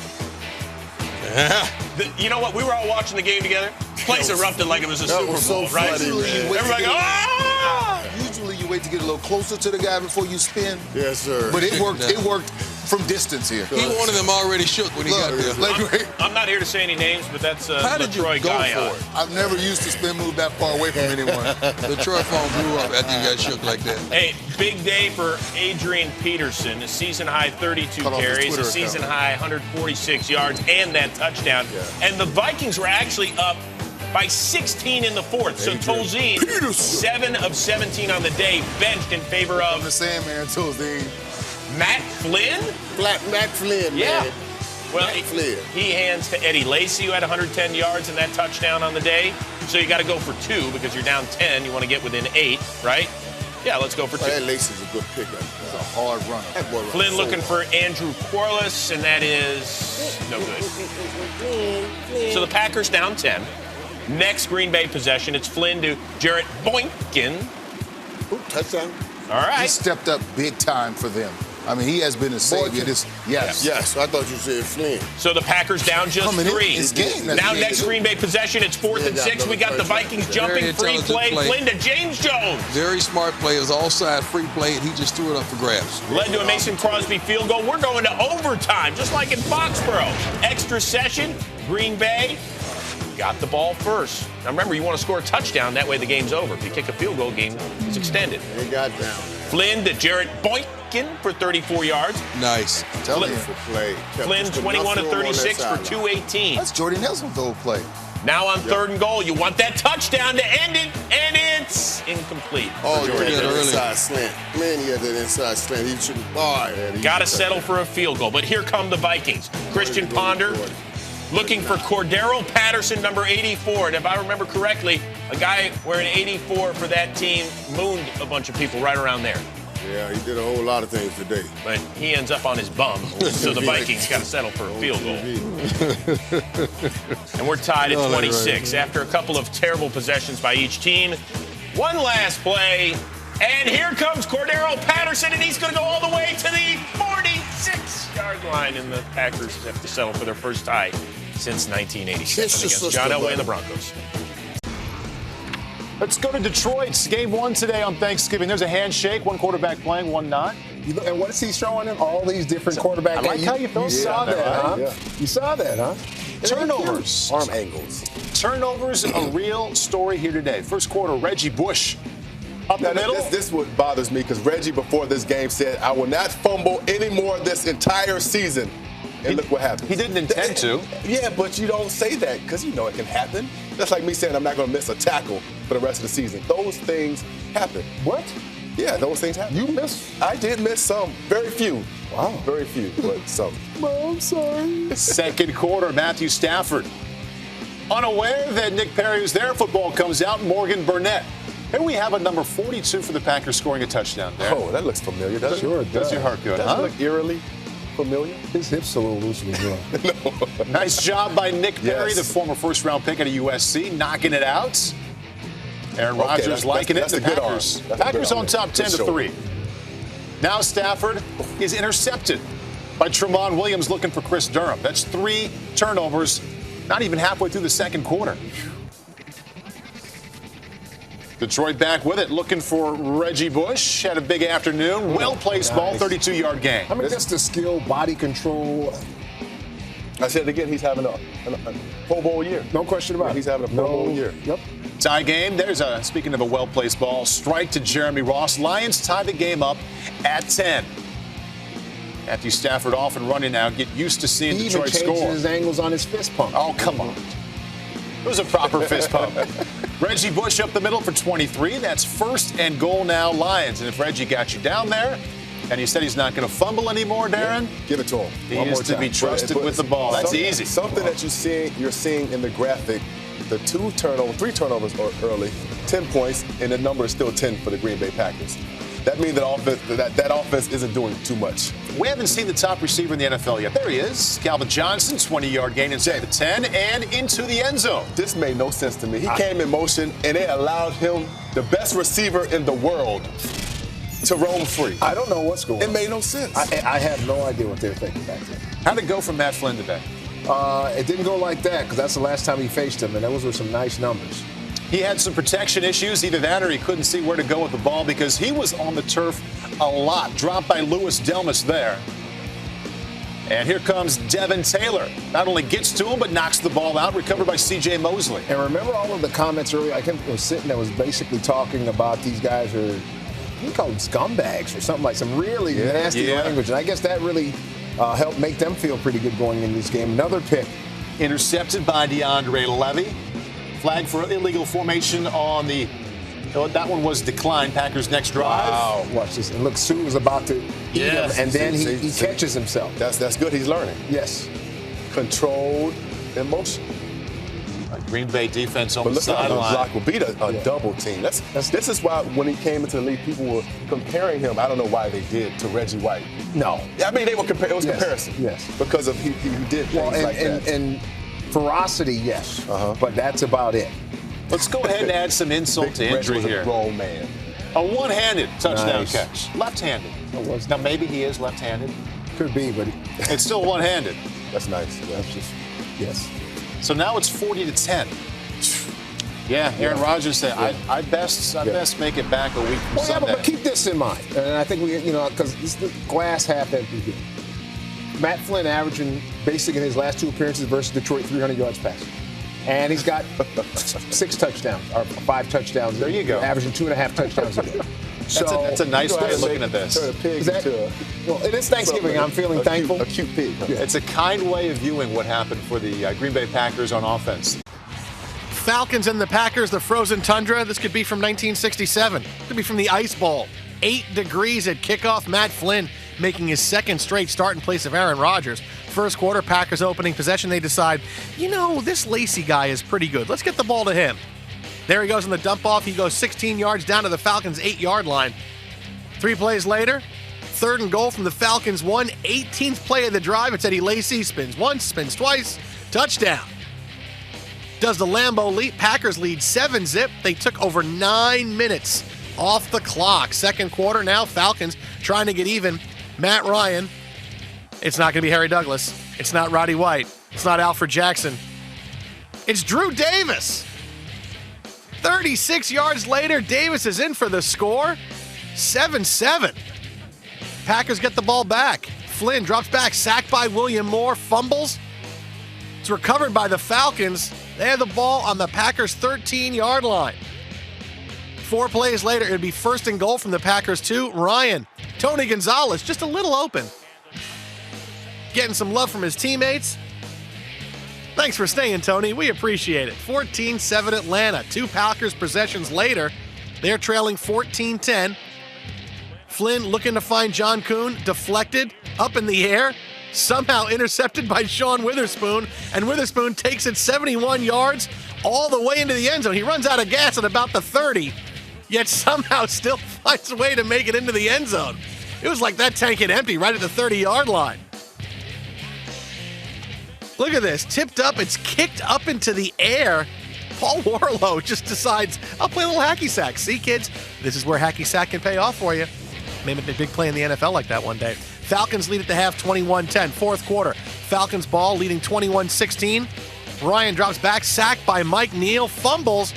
You know what? We were all watching the game together. This place erupted like it was a Super Bowl, right? Everybody go, ah! Usually you wait to get a little closer to the guy before you spin. Yes, sir. But it worked. It worked from distance here. He wanted them already shook when he got there. I'm not here to say any names, but that's LaTroy Guy. I've never used to spin move that far away from anyone. LaTroy phone blew up after you got shook like that. Hey, big day for Adrian Peterson. A season-high 32 carries, a season-high 146 yards, and that touchdown. Yeah. And the Vikings were actually up by 16 in the fourth. So Tolzien, 7 of 17 on the day, benched in favor of the Sandman Tolzien. Matt Flynn? Matt Flynn, yeah. man. Well, he hands to Eddie Lacy, who had 110 yards and that touchdown on the day. So you got to go for 2 because you're down 10. You want to get within 8, right? Yeah, a go for 2. That Lacy's a good pickup. He's a hard runner. Flynn looking for Andrew Corliss, and that is no good. So the Packers down 10. Next Green Bay possession, it's Flynn to Jarrett Boykin. Ooh, touchdown. All right. He stepped up big time for them. I mean, he has been a savior. Yes. I thought you said Flynn. So the Packers down just 3. Now next Green Bay possession, it's 4th and 6. We got the Vikings jumping, free play. Flynn to James Jones. Very smart play. It was all-side free play, and he just threw it up for grabs. Led to a Mason Crosby field goal. We're going to overtime, just like in Foxborough. Extra session, Green Bay got the ball first. Now remember, you want to score a touchdown. That way the game's over. If you kick a field goal, game is extended. They got down. Flynn to Jarrett Boykin for 34 yards. Nice. Flynn 21 of 36 for 218. That's Jordy Nelson's old play. Now on 3rd and goal, you want that touchdown to end it, and it's incomplete. Oh, you had that inside slant. Man, he had that inside slant. He shouldn't. Got to settle for a field goal. But here come the Vikings. Christian Ponder looking for Cordero Patterson, number 84. And if I remember correctly, a guy wearing 84 for that team mooned a bunch of people right around there. Yeah, he did a whole lot of things today. But he ends up on his bum, so the Vikings got to settle for a field goal. And we're tied at 26 after a couple of terrible possessions by each team. One last play, and here comes Cordero Patterson, and he's going to go all the way to the 46-yard line, and the Packers have to settle for their first tie since 1987 against John Elway and the Broncos. Let's go to Detroit. It's game 1 today on Thanksgiving. There's a handshake, one quarterback playing, one not. And what is he showing them? All these different quarterbacks. I like how you saw that, huh? Yeah. You saw that, huh? Turnovers. Arm angles. Turnovers, a real story here today. First quarter, Reggie Bush Up the middle? This is what bothers me, because Reggie before this game said, I will not fumble anymore this entire season. And look what happened. He didn't intend to. Yeah, but you don't say that because you know it can happen. That's like me saying I'm not going to miss a tackle for the rest of the season. Those things happen. What? Yeah, those things happen. You missed? I did miss some. Very few. Wow. Very few, but some. Oh, I'm sorry. Second quarter, Matthew Stafford. Unaware that Nick Perry was there, football comes out, Morgan Burnett. Here we have a number 42 for the Packers scoring a touchdown there. Oh, that looks familiar, doesn't it? Sure it Does does. your heart good, Doesn't huh? it look eerily familiar? His hips a little looser than yours. Nice job by Nick Perry, Yes. the former first-round pick out of USC, knocking it out. Aaron Okay, Rodgers that's- liking that's it. a The good arm. Packers, That's a good Packers arm on there. top 10 Good to shoulder. 3. Now Stafford is intercepted by Tremont Williams looking for Chris Durham. That's 3 turnovers, not even halfway through the second quarter. Detroit back with it, looking for Reggie Bush. Had a big afternoon. Well-placed ball, 32-yard gain. I mean, just the skill, body control. I said it again, he's having a Pro Bowl year. No question about it. He's having a Pro Bowl year. Yep. Tie game. There's a, speaking of a well-placed ball, strike to Jeremy Ross. Lions tie the game up at 10. Matthew Stafford off and running now. Get used to seeing He even Detroit changes score. his angles on his fist pump. Oh, come on. It was a proper fist pump. Reggie Bush up the middle for 23. That's first and goal now, Lions. And if Reggie got you down there, and he said he's not going to fumble anymore, Darren, Give it to him. he One is more to time. be trusted But with the ball. That's something- easy. Something that you're seeing in the graphic, the 3 turnovers early, 10 points, and the number is still 10 for the Green Bay Packers. That means that offense isn't doing too much. We haven't seen the top receiver in the NFL yet. There he is. Calvin Johnson, 20-yard gain inside the 10 and into the end zone. This made no sense to me. He came in motion, and they allowed him, the best receiver in the world, to roam free. I don't know what's going on. It made no sense. I have no idea what they're thinking back there. How'd it go for Matt Flynn today? It didn't go like that, because that's the last time he faced him, and those were some nice numbers. He had some protection issues, either that or he couldn't see where to go with the ball because he was on the turf a lot. Dropped by Louis Delmas there. And here comes Devin Taylor. Not only gets to him, but knocks the ball out, recovered by C.J. Mosley. And remember all of the comments earlier? I was sitting there, was basically talking about these guys are, you call them scumbags or something like some really nasty language. And I guess that really helped make them feel pretty good going into this game. Another pick. Intercepted by DeAndre Levy. Flag for illegal formation on the. That one was declined. Packers' next drive. Wow. Watch this. And look, Sue was about to eat him, and then he catches himself. That's good. He's learning. Yes. Controlled emotion. Green Bay defense on But the look how the sideline. block will beat a double team. This is why when he came into the league, people were comparing him. I don't know why they did to Reggie White. No. I mean, they were comparing. It was comparison. Yes. Because of he did things like that. And ferocity, yes. But that's about it. Let's go ahead and add some insult to injury was here. A grown man. A one-handed touchdown Nice. catch. Left-handed. Now maybe he is left-handed. Could be, but It's still one-handed. That's nice. That's just yes. So now it's 40-10. Yeah, Aaron Rodgers said, I best make it back a week from Well, yeah, Sunday. but keep this in mind, and I think because this is the glass half empty here. Matt Flynn averaging, basically in his last 2 appearances versus Detroit, 300 yards passing. And he's got 6 touchdowns, or 5 touchdowns. There you go. Averaging 2.5 touchdowns a game. That's a nice way of looking at this. Turn a pig into well, it is Thanksgiving. I'm feeling thankful. A cute pig. Huh? It's a kind way of viewing what happened for the Green Bay Packers on offense. Falcons and the Packers, the frozen tundra. This could be from 1967. Could be from the Ice Bowl. 8 degrees at kickoff. Matt Flynn making his second straight start in place of Aaron Rodgers. First quarter, Packers opening possession. They decide, this Lacey guy is pretty good. Let's get the ball to him. There he goes in the dump off. He goes 16 yards down to the Falcons' 8-yard line. 3 plays later, 3rd and goal from the Falcons' 18th play of the drive. It's Eddie Lacy. Spins once, spins twice. Touchdown. Does the Lambeau leap. Packers lead 7-zip. They took over 9 minutes off the clock. Second quarter now, Falcons trying to get even. Matt Ryan. It's not going to be Harry Douglas. It's not Roddy White. It's not Alfred Jackson. It's Drew Davis. 36 yards later, Davis is in for the score. 7-7. Packers get the ball back. Flynn drops back, sacked by William Moore, fumbles. It's recovered by the Falcons. They have the ball on the Packers' 13-yard line. 4 plays later, it would be 1st and goal from the Packers 2. Ryan, Tony Gonzalez, just a little open. Getting some love from his teammates. Thanks for staying, Tony. We appreciate it. 14-7 Atlanta. 2 Packers possessions later, they're trailing 14-10. Flynn looking to find John Kuhn, deflected, up in the air, somehow intercepted by Sean Witherspoon, and Witherspoon takes it 71 yards all the way into the end zone. He runs out of gas at about the 30, yet somehow still finds a way to make it into the end zone. It was like that tank hit empty right at the 30-yard line. Look at this, tipped up, it's kicked up into the air. Paul Warlow just decides, I'll play a little hacky sack. See, kids, this is where hacky sack can pay off for you. Maybe a big play in the NFL like that one day. Falcons lead at the half 21-10, 4th quarter. Falcons ball leading 21-16. Ryan drops back, sacked by Mike Neal, fumbles.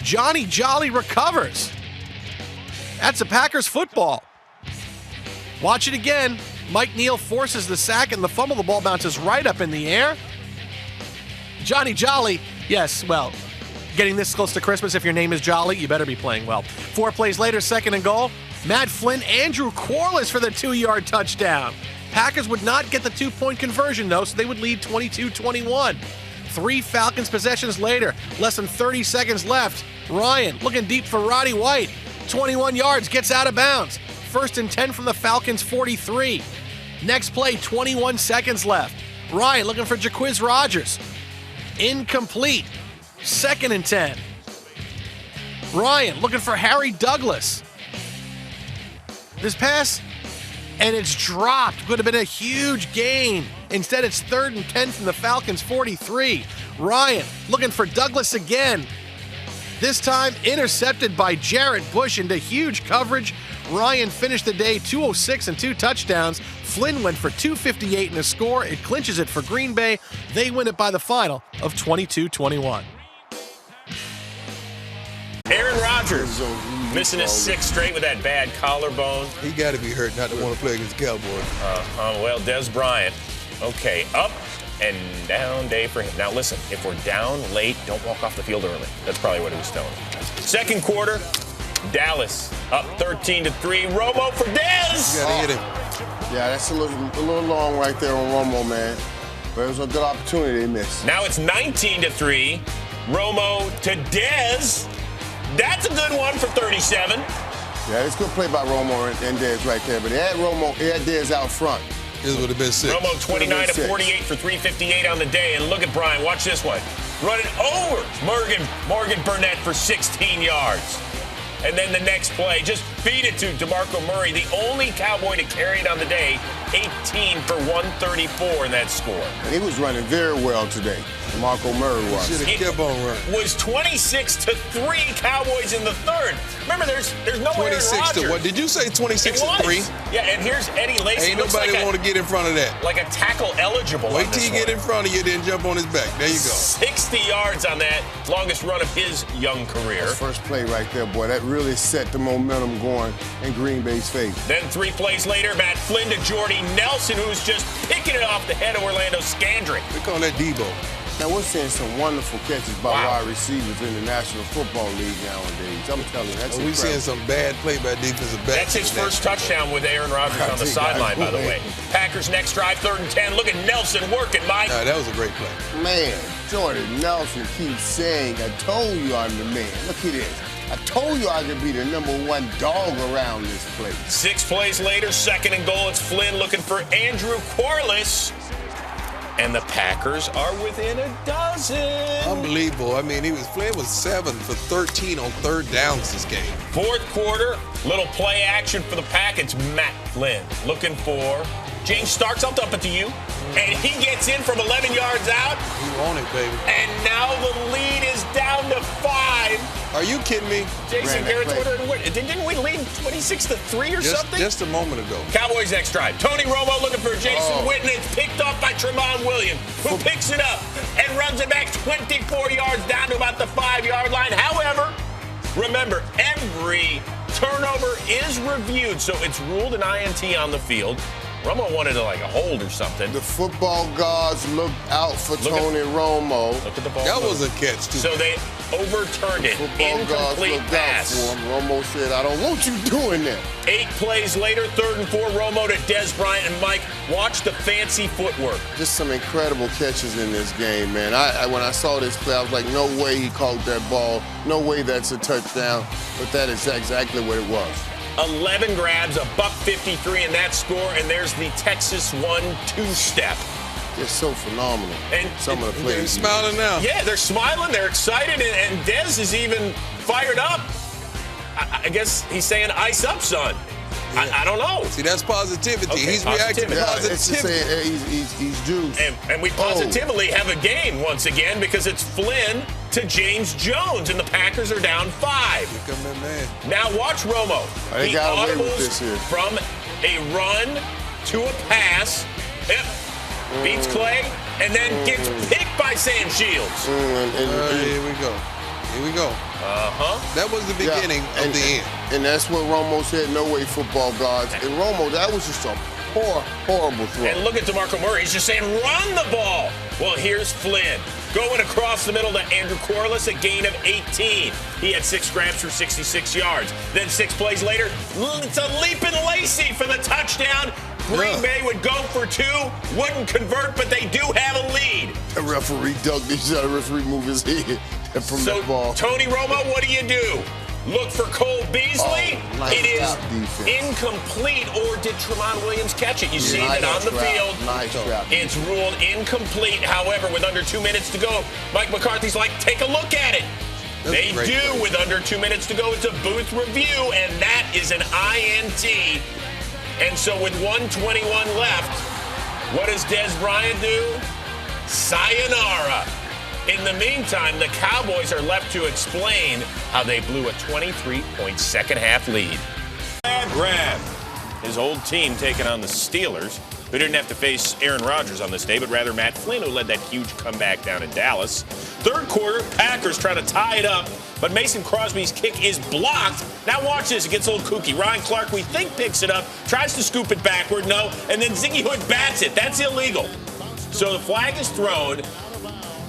Johnny Jolly recovers. That's a Packers football. Watch it again. Mike Neal forces the sack and the fumble. The ball bounces right up in the air. Johnny Jolly, yes, well, getting this close to Christmas, if your name is Jolly, you better be playing well. 4 plays later, 2nd and goal. Matt Flynn, Andrew Quarles for the 2-yard touchdown. Packers would not get the 2-point conversion, though, so they would lead 22-21. 3 Falcons possessions later, less than 30 seconds left. Ryan looking deep for Roddy White. 21 yards, gets out of bounds. 1st and 10 from the Falcons' 43. Next play, 21 seconds left. Ryan looking for Jaquiz Rogers. Incomplete. 2nd and 10. Ryan looking for Harry Douglas. This pass, and it's dropped. Would have been a huge gain. Instead, it's 3rd and 10 from the Falcons' 43. Ryan looking for Douglas again. This time, intercepted by Jarrett Bush into huge coverage. Ryan finished the day 206 and 2 touchdowns. Flynn went for 258 and a score. It clinches it for Green Bay. They win it by the final of 22-21. Aaron Rodgers missing his 6th straight with that bad collarbone. He got to be hurt not to want to play against the Cowboys. Well, Des Bryant. Okay, up and down day for him. Now listen, if we're down late, don't walk off the field early. That's probably what he was telling me. 2nd quarter, Dallas up 13-3. Romo for Dez. You gotta hit him. Yeah, that's a little long right there on Romo, man. But it was a good opportunity they missed. Now it's 19-3. Romo to Dez. That's a good one for 37. Yeah, it's a good play by Romo and Dez right there. But he had Dez out front. This would have been 6. Romo 29-48 for 358 on the day. And look at Brian. Watch this one. Running over Morgan Burnett for 16 yards. And then the next play, just feed it to DeMarco Murray, the only Cowboy to carry it on the day, 18 for 134 in that score. And he was running very well today. DeMarco Murray was. Should have kept on running. Was 26-3 Cowboys in the 3rd. Remember, there's no Aaron Rodgers. 26 to what? Did you say 26-3? Yeah, and here's Eddie Lacy. Ain't nobody want to get in front of that. Like a tackle eligible. Wait till you get in front of you, then jump on his back. There you go. 60 yards on that longest run of his young career. That's first play right there, boy. That really set the momentum going in Green Bay's favor. Then 3 plays later, Matt Flynn to Jordy Nelson, who's just picking it off the head of Orlando Scandrick. They call that Debo. Now, we're seeing some wonderful catches by wide receivers in the National Football League nowadays. I'm telling you, that's We're seeing some bad play by defensive backs. That's his first touchdown with Aaron Rodgers on the sideline, by the way. Packers next drive, 3rd and 10. Look at Nelson working, Mike. That was a great play. Man, Jordy Nelson keeps saying, I told you I'm the man. Look at this. I told you I could be the #1 dog around this place. 6 plays later, 2nd and goal. It's Flynn looking for Andrew Quarles. And the Packers are within a dozen. Unbelievable. I mean, Flynn was 7 for 13 on 3rd downs this game. 4th quarter, little play action for the Pack. It's Matt Flynn looking for James Starks. I'll dump it to you. And he gets in from 11 yards out. You want it, baby. And now the lead is down to 5. Are you kidding me? Jason Garrett, didn't we lead 26-3 or something? Just a moment ago. Cowboys next drive. Tony Romo looking for Jason Witten. It's picked off by Tramon Williams, who picks it up and runs it back 24 yards down to about the 5-yard line. However, remember, every turnover is reviewed, so it's ruled an INT on the field. Romo wanted a hold or something. The football gods looked out for Tony Romo. Look at the ball. That was a catch, too. So overturned it. Football gods Incomplete looked out pass. for him. Romo said, I don't want you doing that. 8 plays later, 3rd and 4, Romo to Des Bryant. And Mike, watch the fancy footwork. Just some incredible catches in this game, man. When I saw this play, I was like, no way he caught that ball. No way that's a touchdown. But that is exactly what it was. 11 grabs, $153 in that score, and there's the Texas 1-2 step. It's so phenomenal. And some of the plays. They're smiling now. Yeah, they're smiling, they're excited, and Dez is even fired up. I guess he's saying, ice up, son. Yeah. I don't know. See, that's positivity. Okay, he's reacting positively. It's just saying he's juiced. And we positively have a game once again because it's Flynn to James Jones, and the Packers are down 5. Here come that man. Now watch Romo. They He got away with audibles this here. from a run to a pass. Yep. Beats Clay, and then gets picked by Sam Shields. Here we go. Here we go. That was the beginning of the end. And that's what Romo said, no way, football gods. And Romo, that was just a horrible throw. And look at DeMarco Murray. He's just saying, run the ball. Well, here's Flynn. Going across the middle to Andrew Corliss, a gain of 18. He had 6 grabs for 66 yards. Then 6 plays later, it's a leaping Lacey for the touchdown. Green Bay would go for 2, wouldn't convert, but they do have a lead. The referee ducked. He said the referee move his head from that ball. Tony Romo, what do? Look for Cole Beasley. Nice It is defense. incomplete, or did Tremont Williams catch it? You see it on the field. Nice trap. It's ruled incomplete. However, with under 2 minutes to go, Mike McCarthy's like, take a look at it. They do with under 2 minutes to go. It's a booth review, and that is an INT. And so with 1:21 left, what does Des Bryant do? Sayonara. In the meantime, the Cowboys are left to explain how they blew a 23-point second-half lead. Grab. His old team taking on the Steelers, who didn't have to face Aaron Rodgers on this day, but rather Matt Flynn, who led that huge comeback down in Dallas. 3rd quarter, Packers trying to tie it up, but Mason Crosby's kick is blocked. Now watch this. It gets a little kooky. Ryan Clark, we think, picks it up, tries to scoop it backward. No. And then Ziggy Hood bats it. That's illegal. So the flag is thrown.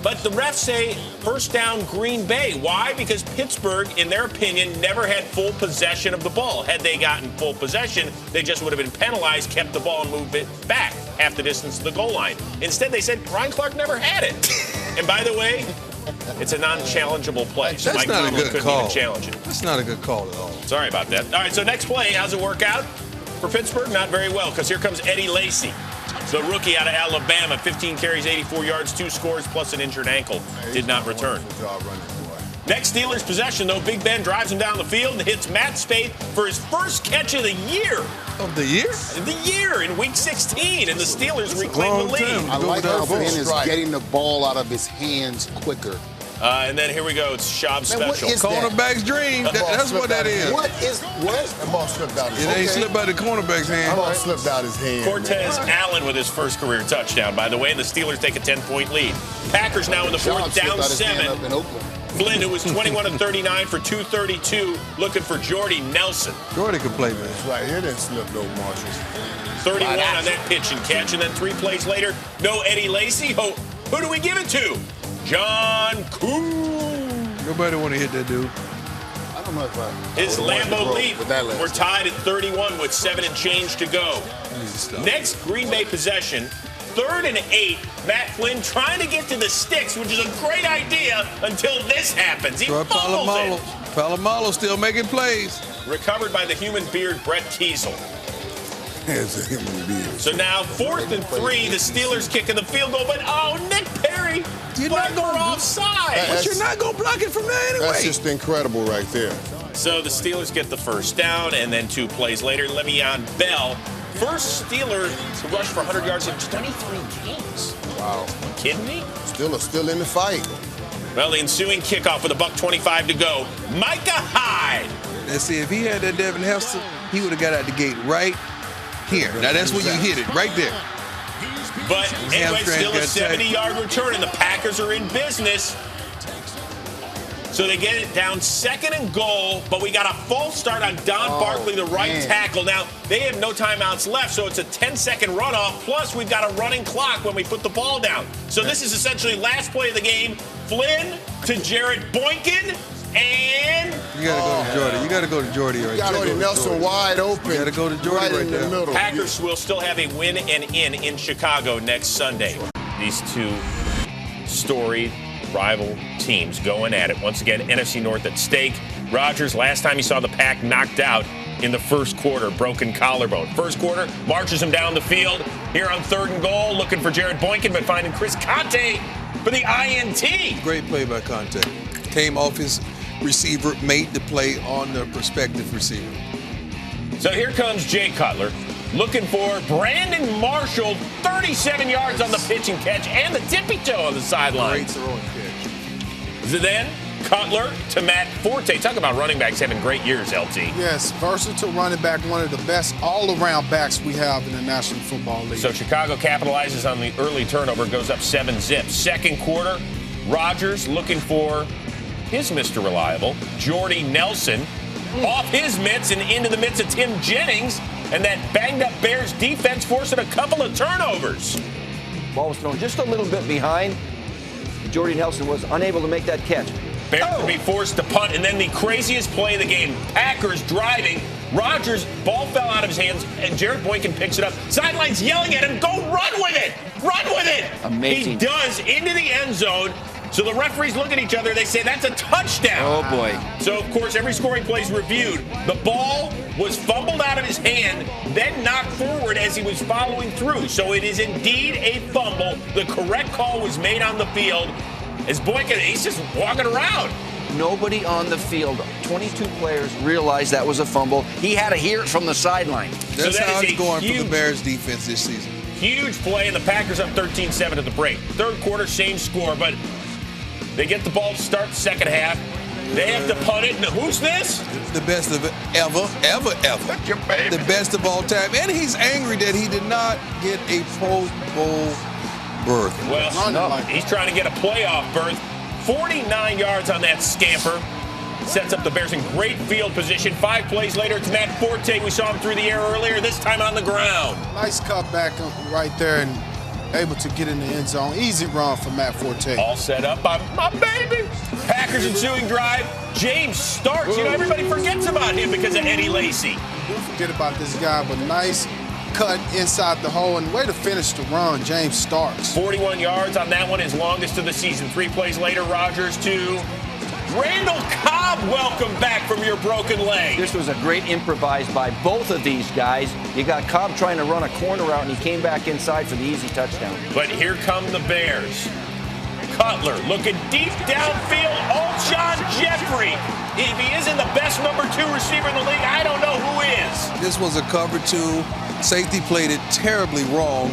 But the refs say first down Green Bay. Why? Because Pittsburgh, in their opinion, never had full possession of the ball. Had they gotten full possession, they just would have been penalized, kept the ball, and moved it back half the distance to the goal line. Instead, they said Ryan Clark never had it. And by the way, it's a non-challengeable play. So That's Mike not a Tomlin good couldn't call. even challenge it. That's not a good call at all. Sorry about that. All right, so next play, how's it work out? For Pittsburgh, not very well, because here comes Eddie Lacy. The rookie out of Alabama, 15 carries, 84 yards, 2 scores, plus an injured ankle. Did not return. Next Steelers possession, though, Big Ben drives him down the field and hits Matt Spaeth for his first catch of the year. Of the year? The year in Week 16, and the Steelers reclaim the lead. I like how Ben is getting the ball out of his hands quicker. And then here we go. It's Schaub's special. Cornerback's dream. That's what that is. What? That ball slipped out his It ain't slipped by the cornerback's hand. That ball slipped out his hand. Cortez Allen with his first career touchdown, by the way, and the Steelers take a 10-point lead. Packers now in the 4th, down 7. Flynn, who was 21 of 39 for 232, looking for Jordy Nelson. Jordy could play, man. That's right. Here didn't slip no Marshalls. 31 on that pitch and catch, and then 3 plays later, no Eddie Lacy. Who do we give it to? John Coon. Nobody want to hit that dude. I don't know if I. His Lambeau leap. We're tied at 31 with 7 and change to go. Next Green Bay possession, 3rd and 8. Matt Flynn trying to get to the sticks, which is a great idea until this happens. He fumbles it. Palomalo still making plays. Recovered by the human beard, Brett Kiesel. It's a human being. So now 4th and 3, the Steelers kicking the field goal, but Nick Perry, flag or offside. But you're not going to block it from there anyway. That's just incredible right there. So the Steelers get the first down, and then 2 plays later, Le'Veon Bell, first Steeler to rush for 100 yards in 23 games. Wow. You kidding me? Still in the fight. Well, the ensuing kickoff with $1:25 to go. Micah Hyde. Let's see, if he had that Devin Hester, he would have got out the gate right here. Now that's where you hit it, right there. But anyway, still a 70-yard return, and the Packers are in business. So they get it down 2nd and goal, but we got a false start on Don Barkley, the right tackle. Now, they have no timeouts left, so it's a 10-second runoff, plus we've got a running clock when we put the ball down. So this is essentially last play of the game. Flynn to Jared Boykin, and... You got to go to Jordy. You got to go to Jordy right there. Jordy Nelson wide open. You got to go to Jordy right in the there. middle. Packers will still have a win and in Chicago next Sunday. These two storied rival teams going at it. Once again, NFC North at stake. Rodgers, last time he saw the Pack knocked out in the first quarter, broken collarbone. First quarter, marches him down the field. Here on 3rd and goal, looking for Jared Boykin, but finding Chris Conte for the INT. Great play by Conte. Came off his receiver, made the play on the prospective receiver. So here comes Jay Cutler, looking for Brandon Marshall, 37 yards on the pitch and catch, and the tippy toe on the sideline. Great throwing catch. Then Cutler to Matt Forte. Talk about running backs having great years, LT. Yes, versatile running back, one of the best all-around backs we have in the National Football League. So Chicago capitalizes on the early turnover, goes up 7-zip. Second quarter, Rodgers looking for his Mr. Reliable, Jordy Nelson, off his mitts and into the mitts of Tim Jennings, and that banged-up Bears defense forcing a couple of turnovers. Ball was thrown just a little bit behind. Jordy Nelson was unable to make that catch. Bears will be forced to punt, and then the craziest play of the game, Packers driving. Rodgers, ball fell out of his hands, and Jared Boykin picks it up. Sidelines yelling at him, go run with it! Run with it! Amazing. He does, into the end zone. So the referees look at each other, they say, that's a touchdown. Oh, boy. So, of course, every scoring play is reviewed. The ball was fumbled out of his hand, then knocked forward as he was following through. So it is indeed a fumble. The correct call was made on the field. As Boykin, he's just walking around. Nobody on the field, 22 players, realized that was a fumble. He had to hear it from the sideline. That's how it's going for the Bears defense this season. Huge play, and the Packers up 13-7 at the break. Third quarter, same score, but they get the ball to start the second half. They have to punt it. Who's this? The best of ever. That's your baby. The best of all time. And he's angry that he did not get a Pro Bowl berth. Well, he's trying to get a playoff berth. 49 yards on that scamper. Sets up the Bears in great field position. 5 plays later, it's Matt Forte. We saw him through the air earlier, this time on the ground. Nice cutback right there and able to get in the end zone. Easy run for Matt Forte. All set up by my baby. Packers ensuing drive. James Starks. You know, everybody forgets about him because of Eddie Lacy. Don't forget about this guy, but nice cut inside the hole and way to finish the run, James Starks. 41 yards on that one, his longest of the season. 3 plays later, Rodgers to Randall Cobb. Welcome back from your broken leg. This was a great improvise by both of these guys. You got Cobb trying to run a corner route, and he came back inside for the easy touchdown. But here come the Bears. Cutler looking deep downfield. Alshon Jeffrey. If he isn't the best number 2 receiver in the league, I don't know who is. This was a cover 2. Safety played it terribly wrong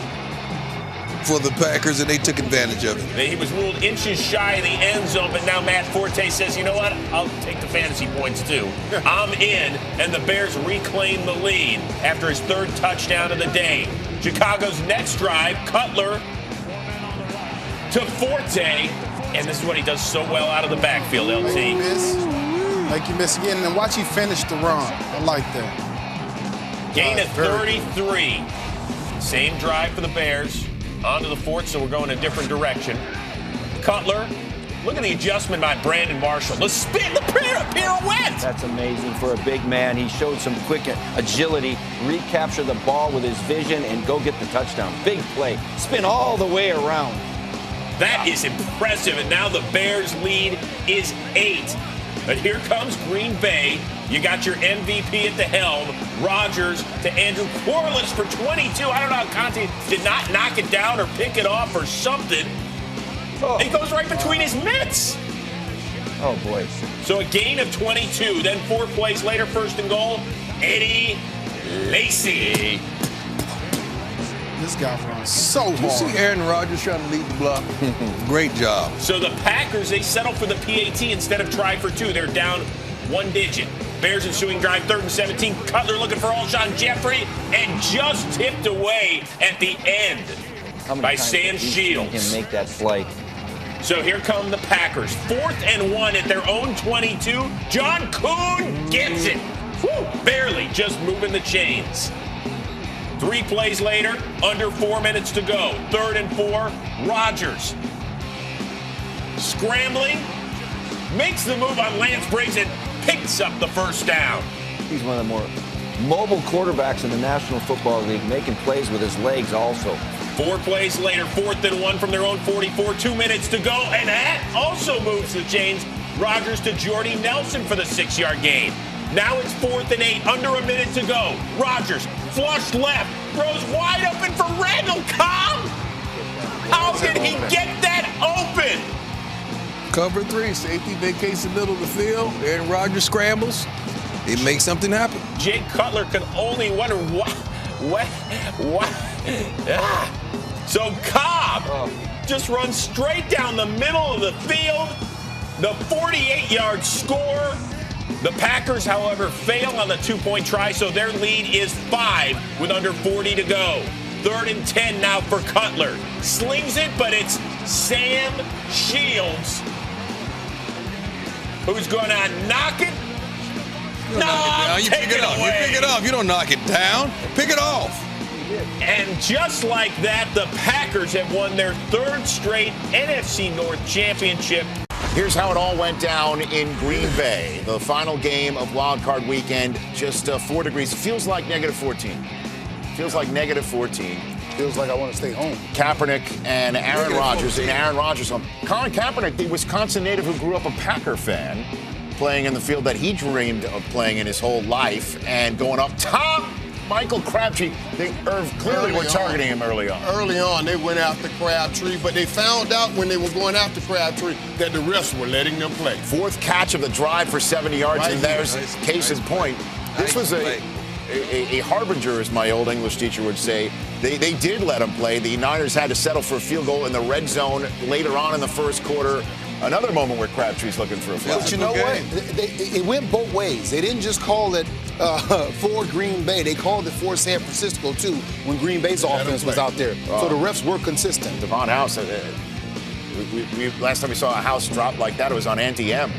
for the Packers, and they took advantage of it. He was ruled inches shy of the end zone, but now Matt Forte says, you know what? I'll take the fantasy points too. I'm in, and the Bears reclaim the lead after his 3rd touchdown of the day. Chicago's next drive, Cutler to Forte, and this is what he does so well out of the backfield, LT. Make you miss again, and watch he finish the run. I like that. Gain of 33. Same drive for the Bears. Onto the 4th, so we're going a different direction. Cutler, look at the adjustment by Brandon Marshall. The spin, the pirouette. That's amazing for a big man. He showed some quick agility, recapture the ball with his vision, and go get the touchdown. Big play. Spin all the way around. That is impressive, and now the Bears' lead is 8. But here comes Green Bay. You got your MVP at the helm, Rodgers to Andrew Quarles for 22. I don't know how Conte did not knock it down or pick it off or something. It goes right between his mitts. Oh, boy. So a gain of 22. Then 4 plays later, 1st and goal, Eddie Lacy. This guy runs so hard. You see Aaron Rodgers trying to lead the block? Great job. So the Packers, they settle for the PAT instead of try for 2. They're down 1 digit. Bears ensuing drive, 3rd and 17. Cutler looking for Alshon Jeffrey, and just tipped away at the end by Sam Shields. He can make that play. So here come the Packers. 4th and 1 at their own 22. John Kuhn gets it. Woo, barely, just moving the chains. 3 plays later, under 4 minutes to go. 3rd and 4, Rodgers. Scrambling, makes the move on Lance Briggs and picks up the first down. He's one of the more mobile quarterbacks in the National Football League, making plays with his legs also. 4 plays later, 4th and 1 from their own 44, 2 minutes to go, and that also moves the chains. Rodgers to Jordy Nelson for the 6-yard gain. Now it's 4th and 8, under a minute to go. Rodgers, flush left, throws wide open for Randall Cobb. How did he get that open? Cover 3, safety vacates the middle of the field. Aaron Rodgers scrambles. He makes something happen. Jay Cutler can only wonder what. So Cobb just runs straight down the middle of the field. The 48-yard score. The Packers, however, fail on the 2-point try, so their lead is 5 with under 40 to go. 3rd and 10 now for Cutler. Slings it, but it's Sam Shields who's going to knock it. You pick it off. You pick it off. You don't knock it down. Pick it off. And just like that, the Packers have won their 3rd straight NFC North championship. Here's how it all went down in Green Bay. The final game of Wild Card Weekend, just 4 degrees. Feels like -14. Feels like -14. Feels like I want to stay home. Kaepernick and Aaron Rodgers. And Aaron Rodgers home. Colin Kaepernick, the Wisconsin native who grew up a Packer fan, playing in the field that he dreamed of playing in his whole life, and going up top. Michael Crabtree, they clearly were targeting him early on. Early on, they went after Crabtree, but they found out when they were going after Crabtree that the refs were letting them play. 4th catch of the drive for 70 yards, and there's case in point. This was a harbinger, as my old English teacher would say. They did let him play. The Niners had to settle for a field goal in the red zone later on in the first quarter. Another moment where Crabtree's looking for a flag. But you know what? It went both ways. They didn't just call it for Green Bay. They called it for San Francisco, too, when Green Bay's offense was out there. So the refs were consistent. Devon House, last time we saw a house drop like that, it was on anti-M.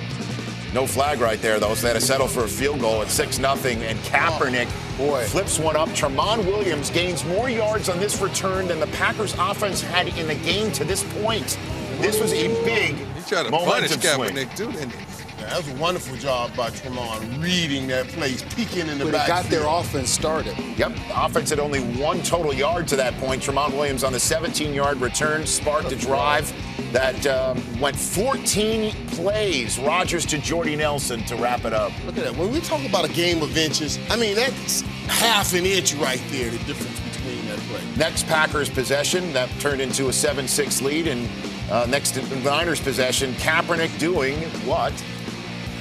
No flag right there, though, so they had to settle for a field goal at 6-0, and Kaepernick flips one up. Tramon Williams gains more yards on this return than the Packers' offense had in the game to this point. This was a big momentum swing. Kaepernick, too, didn't he? Yeah, that was a wonderful job by Tramon, reading that place, peeking in the back. But it got their offense started. Yep, offense had only 1 total yard to that point. Tramon Williams on the 17-yard return sparked a drive that went 14 plays. Rodgers to Jordy Nelson to wrap it up. Look at that. When we talk about a game of inches, I mean, that's half an inch right there, the difference between that play. Next Packers possession, that turned into a 7-6 lead, and next to the Niners possession, Kaepernick doing what?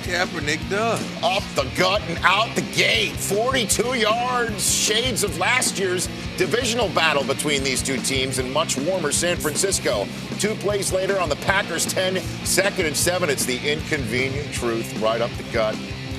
Kaepernick does. Up the gut and out the gate. 42 yards, shades of last year's divisional battle between these two teams in much warmer San Francisco. 2 plays later on the Packers 10, 2nd and 7. It's the inconvenient truth right up the gut.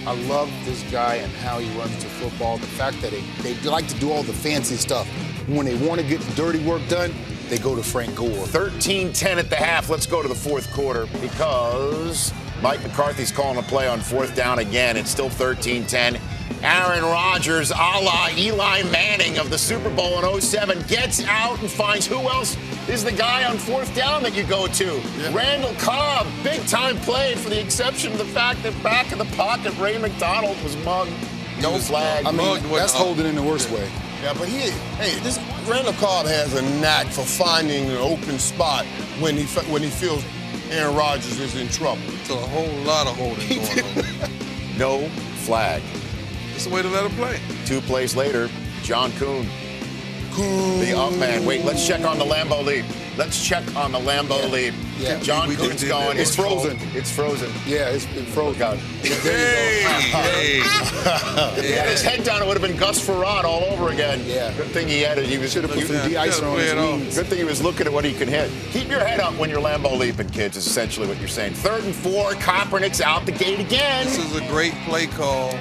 I love this guy and how he runs the football. The fact that they like to do all the fancy stuff. When they want to get the dirty work done, they go to Frank Gore. 13-10 at the half. Let's go to the 4th quarter because Mike McCarthy's calling a play on 4th down again. It's still 13-10. Aaron Rodgers, a la Eli Manning of the Super Bowl in 07, gets out and finds who else is the guy on 4th down that you go to. Yeah. Randall Cobb, big-time play for the exception of the fact that back in the pocket, Ray McDonald was mugged. No flag. I mean, that's holding in the worst way. Yeah, but this Randall Cobb has a knack for finding an open spot when he feels Aaron Rodgers is in trouble. It's a whole lot of holding going on. No flag. It's the way to let him play. 2 plays later, John Kuhn. The up man. Wait, let's check on the Lambeau lead. Let's check on the Lambeau lead. Yeah. John Kuhn's going. It's frozen. It's frozen. Yeah, it's frozen. Hey. He had his head down. It would have been Gus Frerotte all over again. Yeah. Good thing he had it. He should have put some de-icer on his wings. Good thing he was looking at what he could hit. Keep your head up when you're Lambeau leaping, kids, is essentially what you're saying. 3rd and 4. Kaepernick's out the gate again. This is a great play call.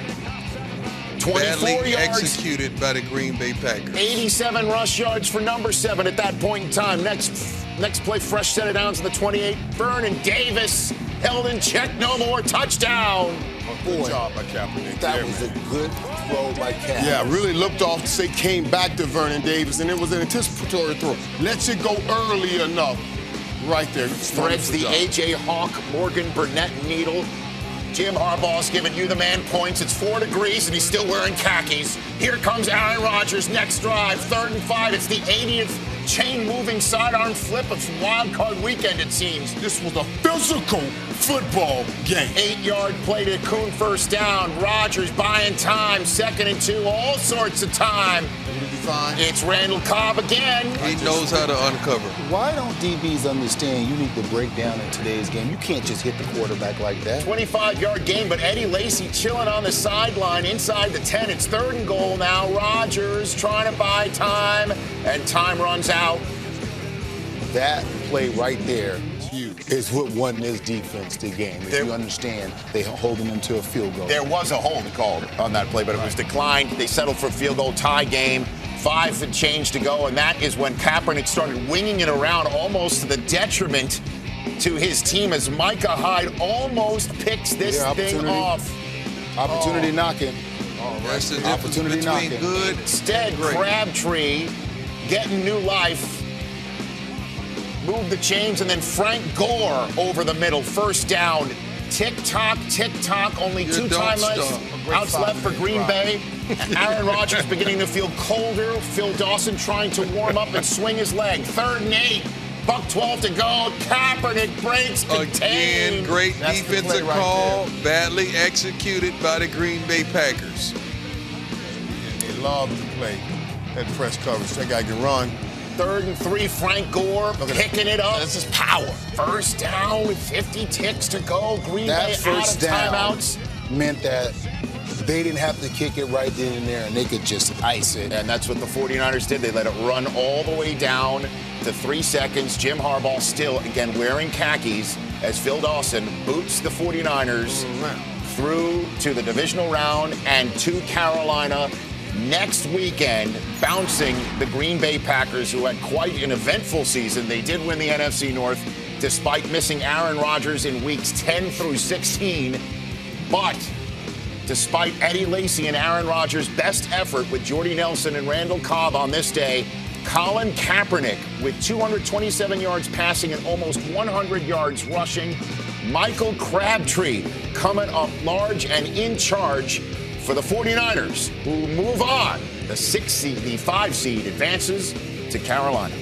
24 Badly yards. executed by the Green Bay Packers. 87 rush yards for number 7 at that point in time. Next play, fresh set it down to the 28. Vernon Davis held in check, no more, touchdown. Good job by Kaepernick. That was a good throw by Kaepernick. Yeah, really looked off to say came back to Vernon Davis, and it was an anticipatory throw. Lets it go early enough. Right there. Threads the A.J. Hawk, Morgan Burnett needle. Jim Harbaugh's giving you the man points. It's 4 degrees, and he's still wearing khakis. Here comes Aaron Rodgers, next drive, 3rd and 5. It's the 80th chain-moving sidearm flip of wild card weekend, it seems. This was a physical football game. 8-yard play to Kuhn, first down. Rodgers buying time, 2nd and 2, all sorts of time. It's Randall Cobb again. He knows how to uncover. Why don't DBs understand you need to break down in today's game? You can't just hit the quarterback like that. 25-yard gain, but Eddie Lacy chilling on the sideline inside the 10. It's 3rd and goal now. Rodgers trying to buy time, and time runs out. That play right there is what won this defense the game. If you understand, they holding them to a field goal. There was a hold called on that play, but it was declined. They settled for a field goal tie game. 5 and change to go, and that is when Kaepernick started winging it around almost to the detriment to his team as Micah Hyde almost picks this thing off. Opportunity knocking. That's the difference between good. Instead, Crabtree getting new life. Move the chains, and then Frank Gore over the middle. First down. Tick-tock, tick-tock. Only 2 timeouts left for Green Bay. Aaron Rodgers beginning to feel colder. Phil Dawson trying to warm up and swing his leg. 3rd and 8. $1:12 to go. Kaepernick breaks contain. Again, great defensive call. Badly executed by the Green Bay Packers. They love to play that press coverage. That guy can run. 3rd and 3, Frank Gore picking it up. This is power. First down with 50 ticks to go. Green Bay out of timeouts. Meant that they didn't have to kick it right then and there, and they could just ice it. And that's what the 49ers did. They let it run all the way down to 3 seconds. Jim Harbaugh still, again, wearing khakis as Phil Dawson boots the 49ers through to the divisional round and to Carolina next weekend, bouncing the Green Bay Packers, who had quite an eventful season. They did win the NFC North despite missing Aaron Rodgers in weeks 10 through 16. But despite Eddie Lacy and Aaron Rodgers' best effort with Jordy Nelson and Randall Cobb on this day, Colin Kaepernick with 227 yards passing and almost 100 yards rushing. Michael Crabtree coming up large and in charge for the 49ers, who move on. The 5 seed advances to Carolina.